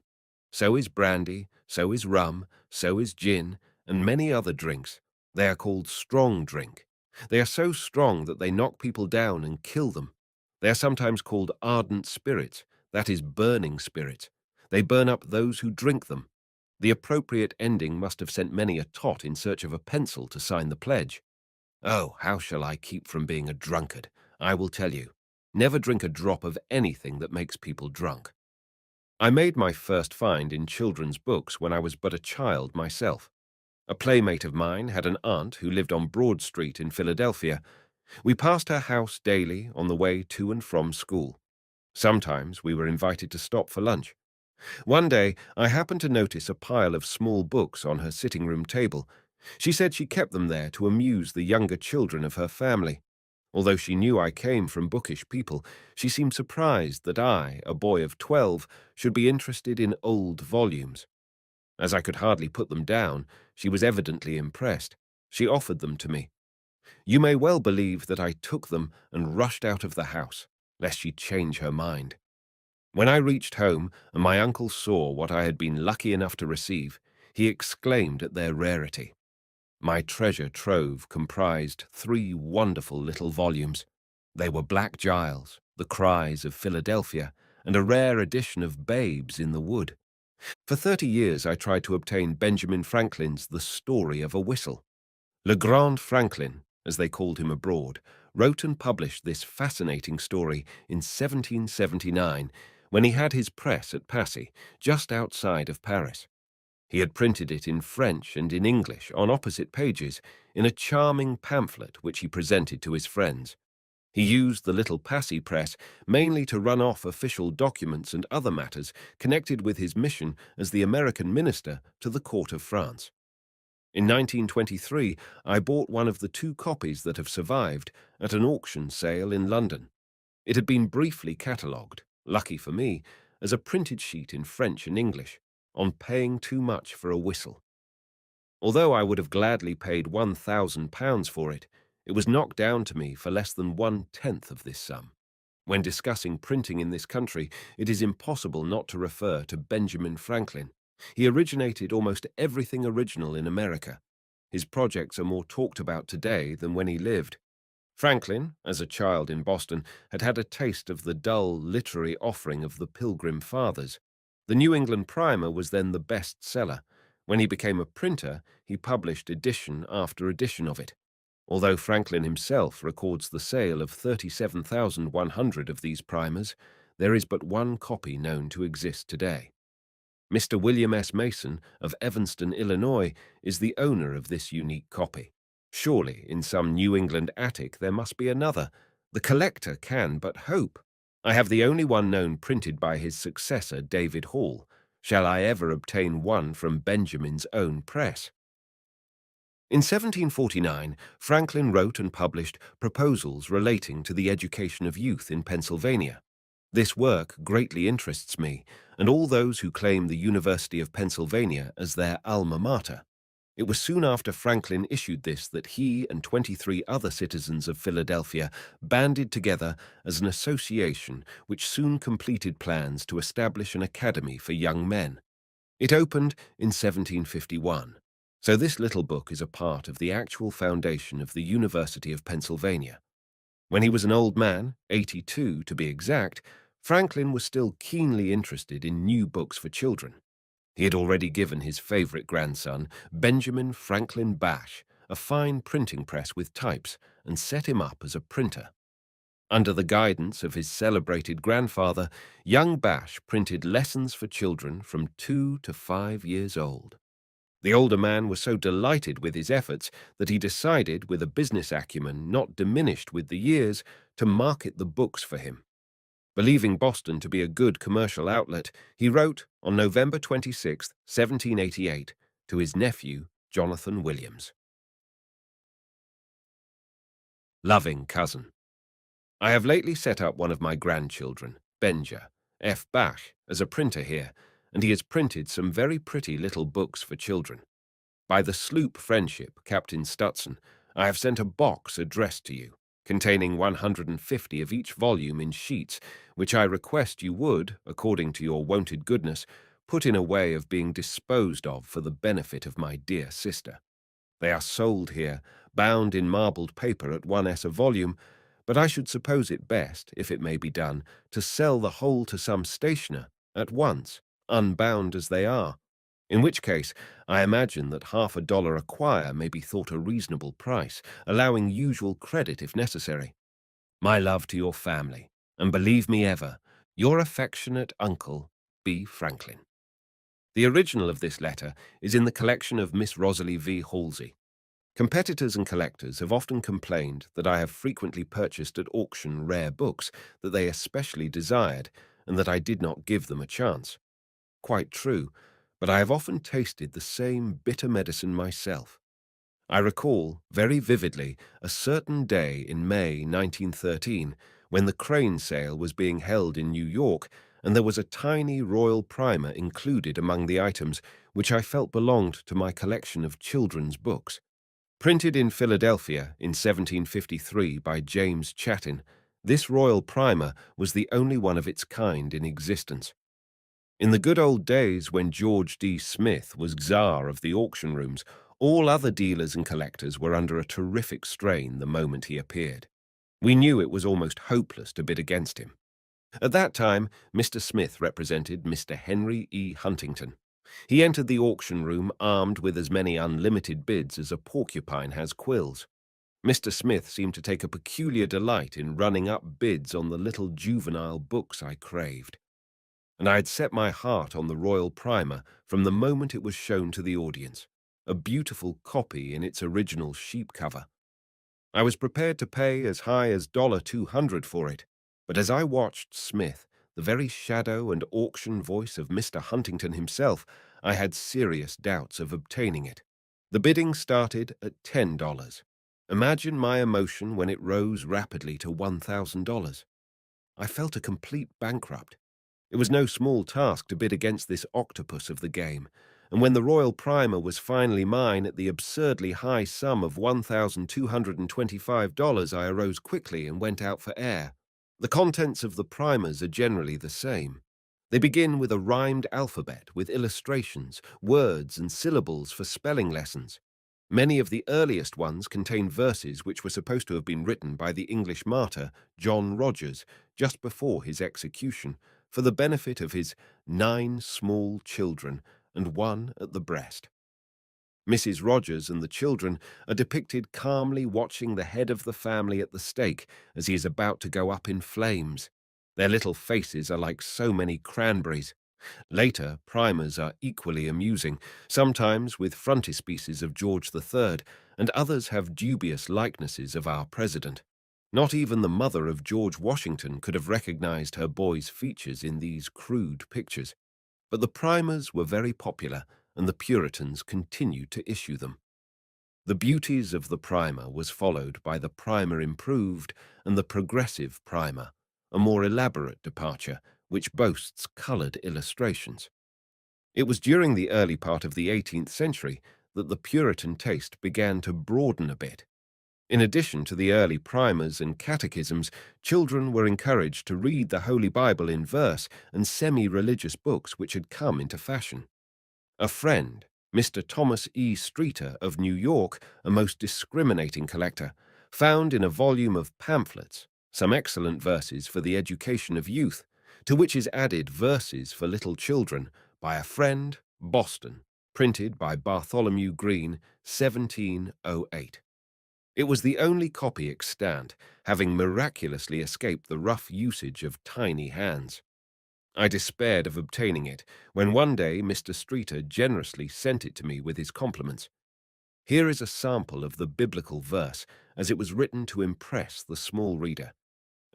So is brandy, so is rum, so is gin, and many other drinks. They are called strong drink. They are so strong that they knock people down and kill them. They are sometimes called ardent spirits, that is burning spirits. They burn up those who drink them. The appropriate ending must have sent many a tot in search of a pencil to sign the pledge. Oh, how shall I keep from being a drunkard? I will tell you. Never drink a drop of anything that makes people drunk. I made my first find in children's books when I was but a child myself. A playmate of mine had an aunt who lived on Broad Street in Philadelphia. We passed her house daily on the way to and from school. Sometimes we were invited to stop for lunch. One day, I happened to notice a pile of small books on her sitting room table. She said she kept them there to amuse the younger children of her family. Although she knew I came from bookish people, she seemed surprised that I, a boy of 12, should be interested in old volumes. As I could hardly put them down, she was evidently impressed. She offered them to me. You may well believe that I took them and rushed out of the house, lest she change her mind. When I reached home and my uncle saw what I had been lucky enough to receive, he exclaimed at their rarity. My treasure trove comprised 3 wonderful little volumes. They were Black Giles, The Cries of Philadelphia, and a rare edition of Babes in the Wood. For 30 years I tried to obtain Benjamin Franklin's The Story of a Whistle. Le Grand Franklin, as they called him abroad, wrote and published this fascinating story in 1779 when he had his press at Passy, just outside of Paris. He had printed it in French and in English on opposite pages in a charming pamphlet which he presented to his friends. He used the little Passy press mainly to run off official documents and other matters connected with his mission as the American minister to the court of France. In 1923, I bought one of the 2 copies that have survived at an auction sale in London. It had been briefly catalogued, lucky for me, as a printed sheet in French and English, on paying too much for a whistle. Although I would have gladly paid £1,000 for it, it was knocked down to me for less than 1/10 of this sum. When discussing printing in this country, it is impossible not to refer to Benjamin Franklin. He originated almost everything original in America. His projects are more talked about today than when he lived. Franklin, as a child in Boston, had had a taste of the dull literary offering of the Pilgrim Fathers. The New England Primer was then the best seller. When he became a printer, he published edition after edition of it. Although Franklin himself records the sale of 37,100 of these primers, there is but one copy known to exist today. Mr. William S. Mason of Evanston, Illinois, is the owner of this unique copy. Surely, in some New England attic there must be another. The collector can but hope. I have the only one known printed by his successor, David Hall. Shall I ever obtain one from Benjamin's own press? In 1749, Franklin wrote and published proposals relating to the education of youth in Pennsylvania. This work greatly interests me and all those who claim the University of Pennsylvania as their alma mater. It was soon after Franklin issued this that he and 23 other citizens of Philadelphia banded together as an association which soon completed plans to establish an academy for young men. It opened in 1751. So this little book is a part of the actual foundation of the University of Pennsylvania. When he was an old man, 82 to be exact, Franklin was still keenly interested in new books for children. He had already given his favorite grandson, Benjamin Franklin Bash, a fine printing press with types and set him up as a printer. Under the guidance of his celebrated grandfather, young Bash printed lessons for children from 2 to 5 years old. The older man was so delighted with his efforts that he decided, with a business acumen not diminished with the years, to market the books for him. Believing Boston to be a good commercial outlet, he wrote on November 26, 1788, to his nephew, Jonathan Williams. Loving Cousin, I have lately set up one of my grandchildren, Benja, F. Bash, as a printer here, and he has printed some very pretty little books for children. By the sloop Friendship, Captain Stutson, I have sent a box addressed to you, containing 150 of each volume in sheets, which I request you would, according to your wonted goodness, put in a way of being disposed of for the benefit of my dear sister. They are sold here, bound in marbled paper at 1s. a volume, but I should suppose it best, if it may be done, to sell the whole to some stationer at once, unbound as they are, in which case I imagine that $half a quire may be thought a reasonable price, allowing usual credit if necessary. My love to your family, and believe me ever, your affectionate uncle, B. Franklin. The original of this letter is in the collection of Miss Rosalie V. Halsey. Competitors and collectors have often complained that I have frequently purchased at auction rare books that they especially desired, and that I did not give them a chance. Quite true, but I have often tasted the same bitter medicine myself. I recall, very vividly, a certain day in May 1913 when the Crane sale was being held in New York, and there was a tiny royal primer included among the items which I felt belonged to my collection of children's books. Printed in Philadelphia in 1753 by James Chattin, this royal primer was the only one of its kind in existence. In the good old days when George D. Smith was czar of the auction rooms, all other dealers and collectors were under a terrific strain the moment he appeared. We knew it was almost hopeless to bid against him. At that time, Mr. Smith represented Mr. Henry E. Huntington. He entered the auction room armed with as many unlimited bids as a porcupine has quills. Mr. Smith seemed to take a peculiar delight in running up bids on the little juvenile books I craved, and I had set my heart on the royal primer from the moment it was shown to the audience, a beautiful copy in its original sheep cover. I was prepared to pay as high as $200 for it, but as I watched Smith, the very shadow and auction voice of Mr. Huntington himself, I had serious doubts of obtaining it. The bidding started at $10. Imagine my emotion when it rose rapidly to $1,000. I felt a complete bankrupt. It was no small task to bid against this octopus of the game, and when the royal primer was finally mine at the absurdly high sum of $1,225, I arose quickly and went out for air. The contents of the primers are generally the same. They begin with a rhymed alphabet with illustrations, words, and syllables for spelling lessons. Many of the earliest ones contain verses which were supposed to have been written by the English martyr John Rogers just before his execution, for the benefit of his 9 small children and one at the breast. Mrs. Rogers and the children are depicted calmly watching the head of the family at the stake as he is about to go up in flames. Their little faces are like so many cranberries. Later, primers are equally amusing, sometimes with frontispieces of George III, and others have dubious likenesses of our president. Not even the mother of George Washington could have recognized her boy's features in these crude pictures. But the primers were very popular, and the Puritans continued to issue them. The beauties of the primer was followed by the primer improved and the progressive primer, a more elaborate departure, which boasts colored illustrations. It was during the early part of the 18th century that the Puritan taste began to broaden a bit. In addition to the early primers and catechisms, children were encouraged to read the Holy Bible in verse and semi-religious books which had come into fashion. A friend, Mr. Thomas E. Streeter of New York, a most discriminating collector, found in a volume of pamphlets some excellent verses for the education of youth, to which is added verses for little children by a friend, Boston, printed by Bartholomew Green, 1708. It was the only copy extant, having miraculously escaped the rough usage of tiny hands. I despaired of obtaining it, when one day Mr. Streeter generously sent it to me with his compliments. Here is a sample of the biblical verse, as it was written to impress the small reader.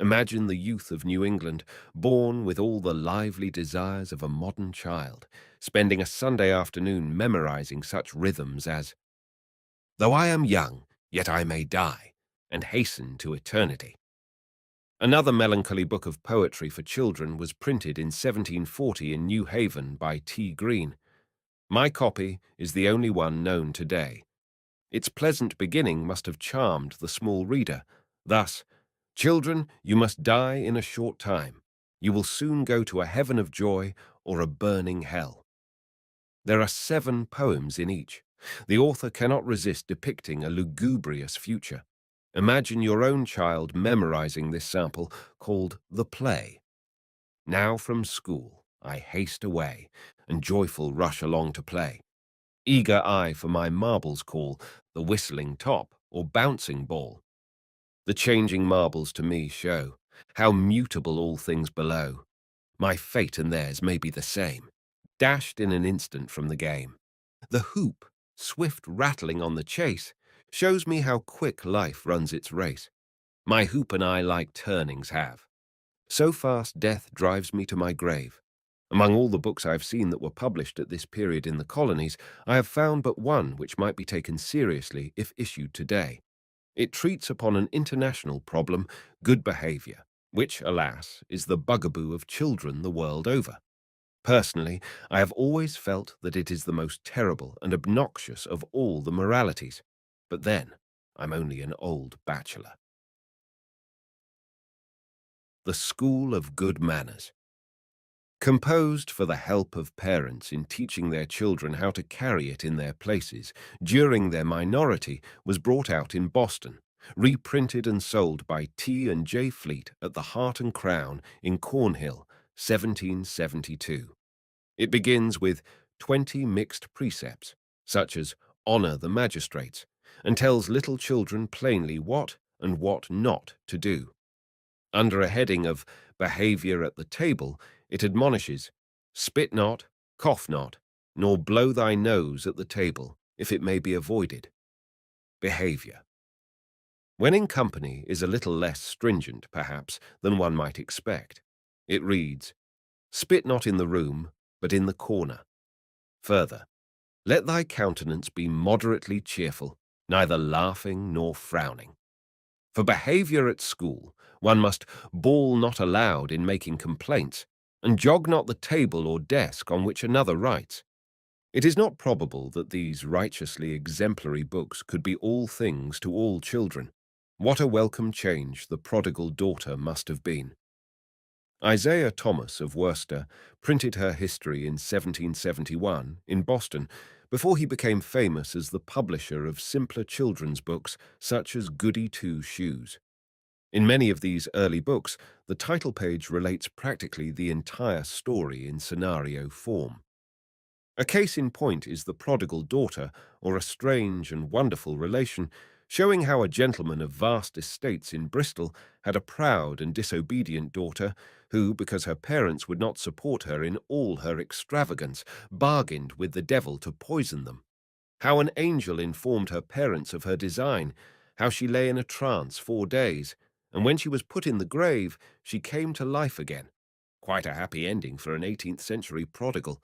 Imagine the youth of New England, born with all the lively desires of a modern child, spending a Sunday afternoon memorizing such rhythms as, "Though I am young, yet I may die, and hasten to eternity." Another melancholy book of poetry for children was printed in 1740 in New Haven by T. Green. My copy is the only one known today. Its pleasant beginning must have charmed the small reader. Thus, "Children, you must die in a short time. You will soon go to a heaven of joy or a burning hell." There are 7 poems in each. The author cannot resist depicting a lugubrious future. Imagine your own child memorizing this sample called The Play. "Now from school I haste away, and joyful rush along to play. Eager eye for my marbles call, the whistling top or bouncing ball. The changing marbles to me show how mutable all things below. My fate and theirs may be the same, dashed in an instant from the game. The hoop, swift rattling on the chase, shows me how quick life runs its race. My hoop and I like turnings have. So fast death drives me to my grave. Among all the books I have seen that were published at this period in the colonies, I have found but one which might be taken seriously if issued today. It treats upon an international problem, good behaviour, which, alas, is the bugaboo of children the world over. Personally, I have always felt that it is the most terrible and obnoxious of all the moralities. But then, I'm only an old bachelor. The School of Good Manners. Composed for the help of parents in teaching their children how to carry it in their places during their minority, was brought out in Boston, reprinted and sold by T. and J. Fleet at the Heart and Crown in Cornhill, 1772. It begins with 20 mixed precepts, such as honour the magistrates, and tells little children plainly what and what not to do. Under a heading of behaviour at the table, it admonishes, spit not, cough not, nor blow thy nose at the table, if it may be avoided. Behaviour. When in company is a little less stringent, perhaps, than one might expect. It reads, spit not in the room, but in the corner. Further, let thy countenance be moderately cheerful, neither laughing nor frowning. For behaviour at school, one must bawl not aloud in making complaints, and jog not the table or desk on which another writes. It is not probable that these righteously exemplary books could be all things to all children. What a welcome change the prodigal daughter must have been. Isaiah Thomas of Worcester printed her history in 1771 in Boston, before he became famous as the publisher of simpler children's books such as Goody Two Shoes. In many of these early books, the title page relates practically the entire story in scenario form. A case in point is The Prodigal Daughter, or A Strange and Wonderful Relation, showing how a gentleman of vast estates in Bristol had a proud and disobedient daughter who, because her parents would not support her in all her extravagance, bargained with the devil to poison them. How an angel informed her parents of her design, how she lay in a trance 4 days, and when she was put in the grave, she came to life again. Quite a happy ending for an 18th century prodigal.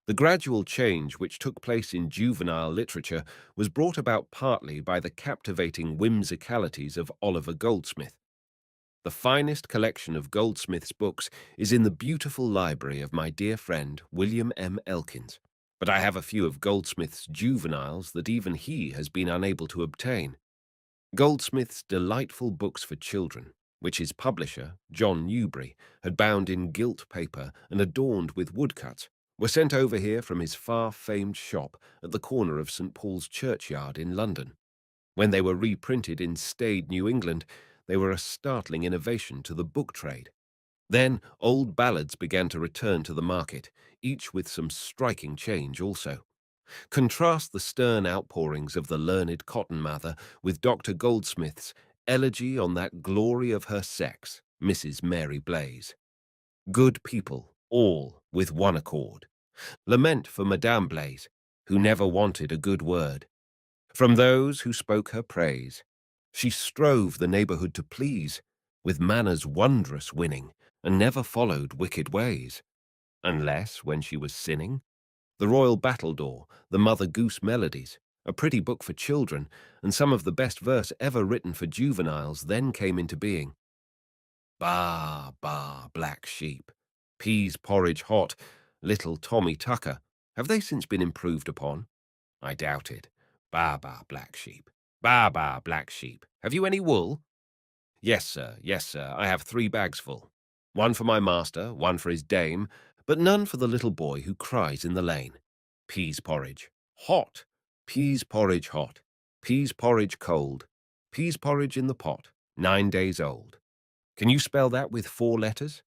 The gradual change which took place in juvenile literature was brought about partly by the captivating whimsicalities of Oliver Goldsmith. The finest collection of Goldsmith's books is in the beautiful library of my dear friend William M. Elkins, but I have a few of Goldsmith's juveniles that even he has been unable to obtain. Goldsmith's delightful books for children, which his publisher, John Newbery, had bound in gilt paper and adorned with woodcuts, were sent over here from his far-famed shop at the corner of St. Paul's Churchyard in London. When they were reprinted in staid New England, they were a startling innovation to the book trade. Then old ballads began to return to the market, each with some striking change also. Contrast the stern outpourings of the learned Cotton Mather with Dr. Goldsmith's elegy on that glory of her sex, Mrs. Mary Blaze. Good people, all with one accord. Lament for Madame Blaze, who never wanted a good word. From those who spoke her praise, she strove the neighbourhood to please, with manners wondrous winning, and never followed wicked ways. Unless when she was sinning. The Royal Battledore, the Mother Goose Melodies, a pretty book for children, and some of the best verse ever written for juveniles then came into being. Bah, bah, black sheep, peas porridge hot, little Tommy Tucker, have they since been improved upon? I doubt it. Bah, bah, black sheep. Bah, bah, black sheep. Have you any wool? Yes, sir, I have 3 bags full. One for my master, one for his dame, but none for the little boy who cries in the lane. Peas porridge. Hot. Peas porridge hot. Peas porridge cold. Peas porridge in the pot. 9 days old. Can you spell that with 4 letters?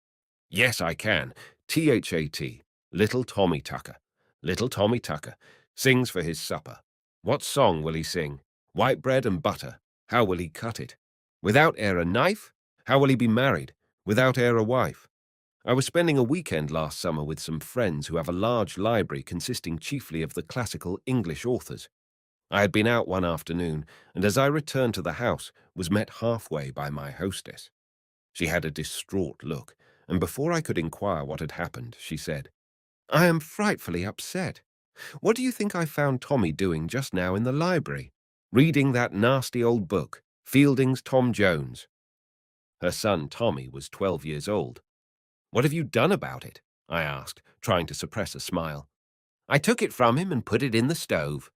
Yes, I can. T-H-A-T. Little Tommy Tucker. Little Tommy Tucker sings for his supper. What song will he sing? White bread and butter. How will he cut it? Without e'er a knife? How will he be married? Without e'er a wife? I was spending a weekend last summer with some friends who have a large library consisting chiefly of the classical English authors. I had been out one afternoon, and as I returned to the house, was met halfway by my hostess. She had a distraught look, and before I could inquire what had happened, she said, "I am frightfully upset. What do you think I found Tommy doing just now in the library? Reading that nasty old book, Fielding's Tom Jones." Her son Tommy was 12 years old. "What have you done about it?" I asked, trying to suppress a smile. "I took it from him and put it in the stove."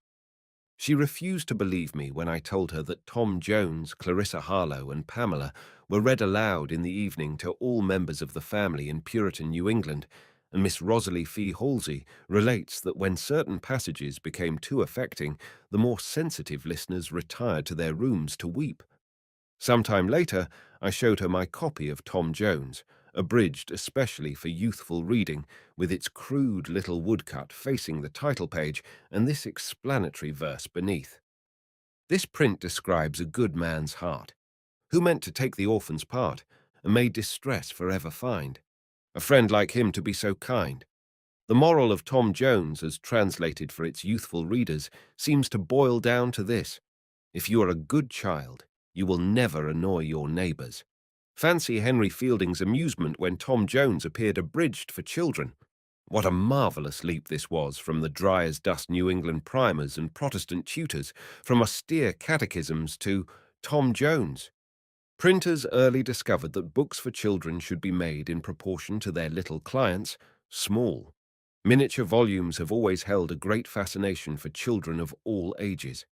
She refused to believe me when I told her that Tom Jones, Clarissa Harlowe, and Pamela were read aloud in the evening to all members of the family in Puritan New England, and Miss Rosalie Fee Halsey relates that when certain passages became too affecting, the more sensitive listeners retired to their rooms to weep. Some time later, I showed her my copy of Tom Jones, abridged especially for youthful reading, with its crude little woodcut facing the title page and this explanatory verse beneath. "This print describes a good man's heart, who meant to take the orphan's part, and made distress forever find. A friend like him to be so kind. The moral of Tom Jones, as translated for its youthful readers, seems to boil down to this: if you are a good child, you will never annoy your neighbours. Fancy Henry Fielding's amusement when Tom Jones appeared abridged for children. What a marvellous leap this was from the dry-as-dust New England primers and Protestant tutors, from austere catechisms to Tom Jones. Printers early discovered that books for children should be made in proportion to their little clients, small. Miniature volumes have always held a great fascination for children of all ages.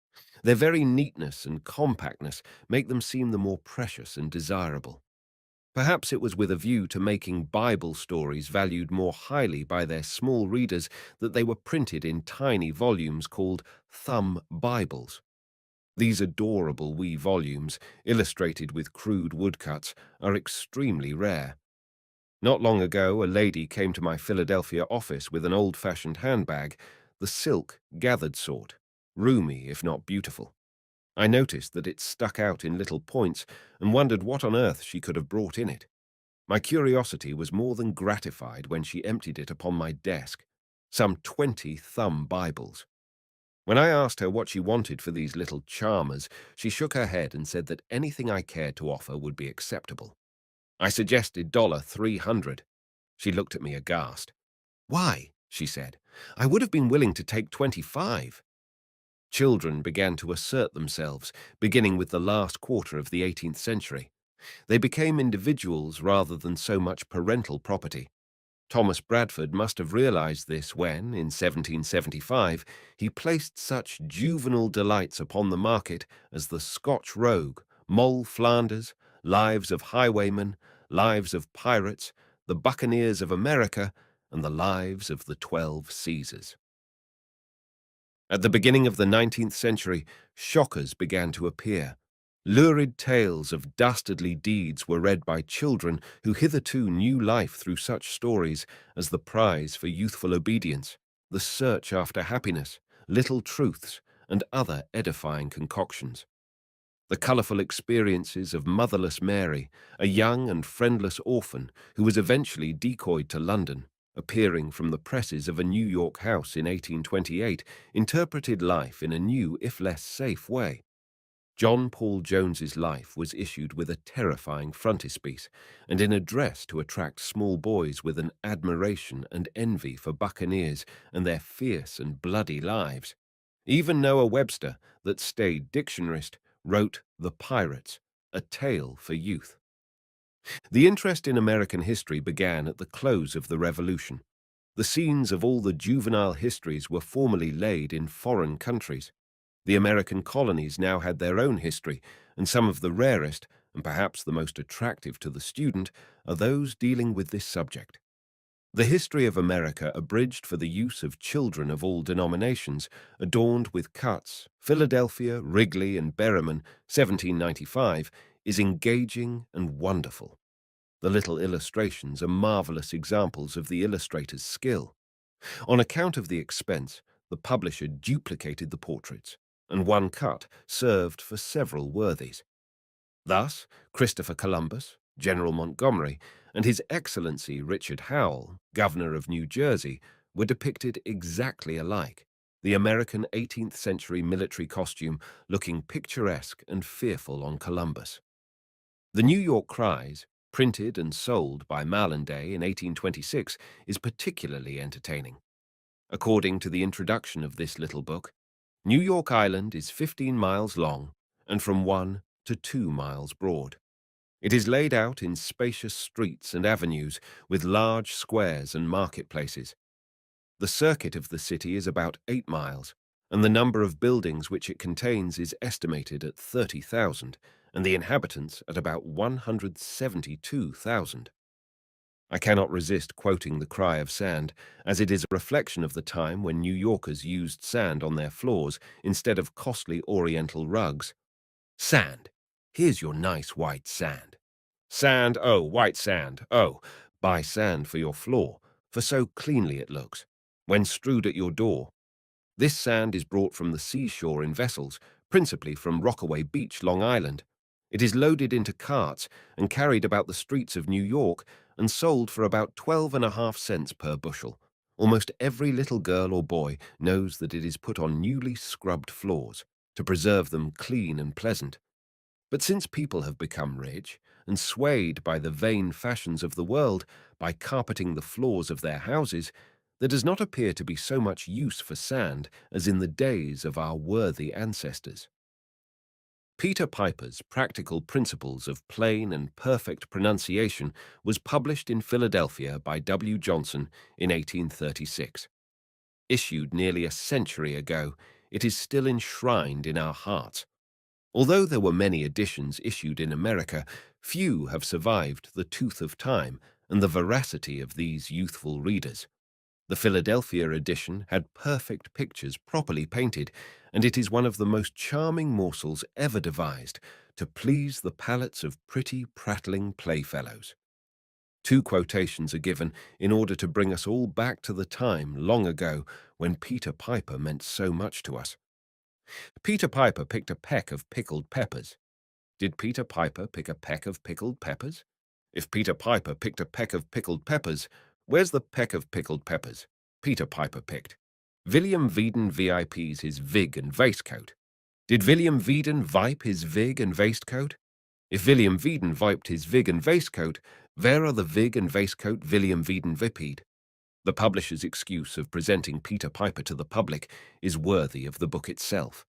Their very neatness and compactness make them seem the more precious and desirable. Perhaps it was with a view to making Bible stories valued more highly by their small readers that they were printed in tiny volumes called thumb Bibles. These adorable wee volumes, illustrated with crude woodcuts, are extremely rare. Not long ago, a lady came to my Philadelphia office with an old-fashioned handbag, the silk, gathered sort, roomy if not beautiful. I noticed that it stuck out in little points and wondered what on earth she could have brought in it. My curiosity was more than gratified when she emptied it upon my desk. Some 20 thumb Bibles. When I asked her what she wanted for these little charmers, she shook her head and said that anything I cared to offer would be acceptable. I suggested $300. She looked at me aghast. "Why?" she said. "I would have been willing to take 25. Children began to assert themselves, beginning with the last quarter of the 18th century. They became individuals rather than so much parental property. Thomas Bradford must have realized this when, in 1775, he placed such juvenile delights upon the market as the Scotch Rogue, Moll Flanders, Lives of Highwaymen, Lives of Pirates, the Buccaneers of America, and the Lives of the 12 Caesars. At the beginning of the 19th century, shockers began to appear. Lurid tales of dastardly deeds were read by children who hitherto knew life through such stories as The Prize for Youthful Obedience, The Search After Happiness, Little Truths, and other edifying concoctions. The colourful experiences of motherless Mary, a young and friendless orphan who was eventually decoyed to London, appearing from the presses of a New York house in 1828, interpreted life in a new, if less safe, way. John Paul Jones's life was issued with a terrifying frontispiece, and in a dress to attract small boys with an admiration and envy for buccaneers and their fierce and bloody lives. Even Noah Webster, that staid dictionarist, wrote The Pirates, a tale for youth. The interest in American history began at the close of the Revolution. The scenes of all the juvenile histories were formerly laid in foreign countries. The American colonies now had their own history, and some of the rarest, and perhaps the most attractive to the student, are those dealing with this subject. The History of America, abridged for the use of children of all denominations, adorned with cuts, Philadelphia, Wrigley, and Berryman, 1795, is engaging and wonderful. The little illustrations are marvelous examples of the illustrator's skill. On account of the expense, the publisher duplicated the portraits, and one cut served for several worthies. Thus, Christopher Columbus, General Montgomery, and His Excellency Richard Howell, Governor of New Jersey, were depicted exactly alike, the American 18th century military costume looking picturesque and fearful on Columbus. The New York Cries, printed and sold by Malanday in 1826, is particularly entertaining. According to the introduction of this little book, New York Island is 15 miles long and from 1 to 2 miles broad. It is laid out in spacious streets and avenues with large squares and marketplaces. The circuit of the city is about 8 miles, and the number of buildings which it contains is estimated at 30,000, and the inhabitants at about 172,000. I cannot resist quoting the cry of sand, as it is a reflection of the time when New Yorkers used sand on their floors instead of costly oriental rugs. Sand. Here's your nice white sand. Sand, oh, white sand, oh, buy sand for your floor, for so cleanly it looks, when strewed at your door. This sand is brought from the seashore in vessels, principally from Rockaway Beach, Long Island. It is loaded into carts and carried about the streets of New York and sold for about 12.5 cents per bushel. Almost every little girl or boy knows that it is put on newly scrubbed floors to preserve them clean and pleasant. But since people have become rich and swayed by the vain fashions of the world, by carpeting the floors of their houses, there does not appear to be so much use for sand as in the days of our worthy ancestors. Peter Piper's Practical Principles of Plain and Perfect Pronunciation was published in Philadelphia by W. Johnson in 1836. Issued nearly a century ago, it is still enshrined in our hearts. Although there were many editions issued in America, few have survived the tooth of time and the veracity of these youthful readers. The Philadelphia edition had perfect pictures properly painted, and it is one of the most charming morsels ever devised to please the palates of pretty, prattling playfellows. Two quotations are given in order to bring us all back to the time long ago when Peter Piper meant so much to us. Peter Piper picked a peck of pickled peppers. Did Peter Piper pick a peck of pickled peppers? If Peter Piper picked a peck of pickled peppers, where's the peck of pickled peppers Peter Piper picked? William Veeden VIPs his vig and waistcoat. Did William Veeden vipe his vig and waistcoat? If William Veeden viped his vig and waistcoat, where are the vig and waistcoat William Veeden vippied? The publisher's excuse of presenting Peter Piper to the public is worthy of the book itself.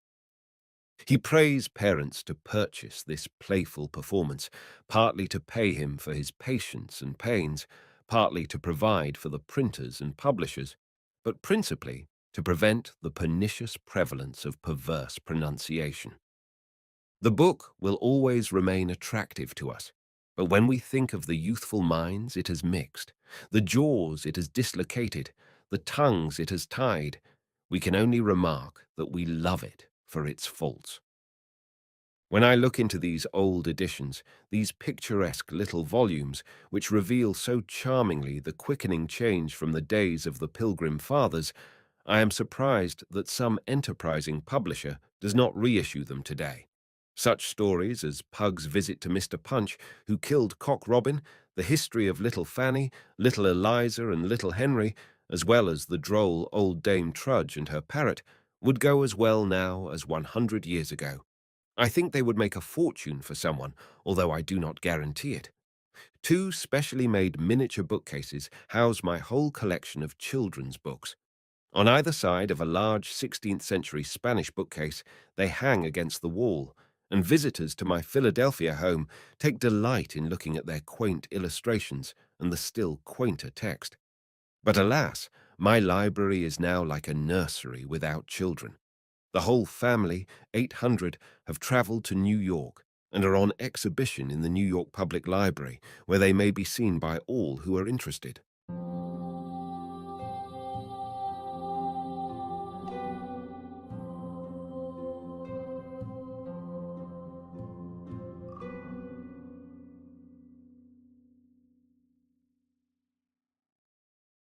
He prays parents to purchase this playful performance, partly to pay him for his patience and pains, partly to provide for the printers and publishers, but principally to prevent the pernicious prevalence of perverse pronunciation. The book will always remain attractive to us, but when we think of the youthful minds it has mixed, the jaws it has dislocated, the tongues it has tied, we can only remark that we love it for its faults. When I look into these old editions, these picturesque little volumes, which reveal so charmingly the quickening change from the days of the Pilgrim Fathers, I am surprised that some enterprising publisher does not reissue them today. Such stories as Pug's visit to Mr. Punch, who killed Cock Robin, the history of Little Fanny, Little Eliza, and Little Henry, as well as the droll old Dame Trudge and her parrot, would go as well now as 100 years ago. I think they would make a fortune for someone, although I do not guarantee it. Two specially made miniature bookcases house my whole collection of children's books. On either side of a large 16th century Spanish bookcase, they hang against the wall, and visitors to my Philadelphia home take delight in looking at their quaint illustrations and the still quainter text. But alas, my library is now like a nursery without children. The whole family, 800, have traveled to New York and are on exhibition in the New York Public Library, where they may be seen by all who are interested.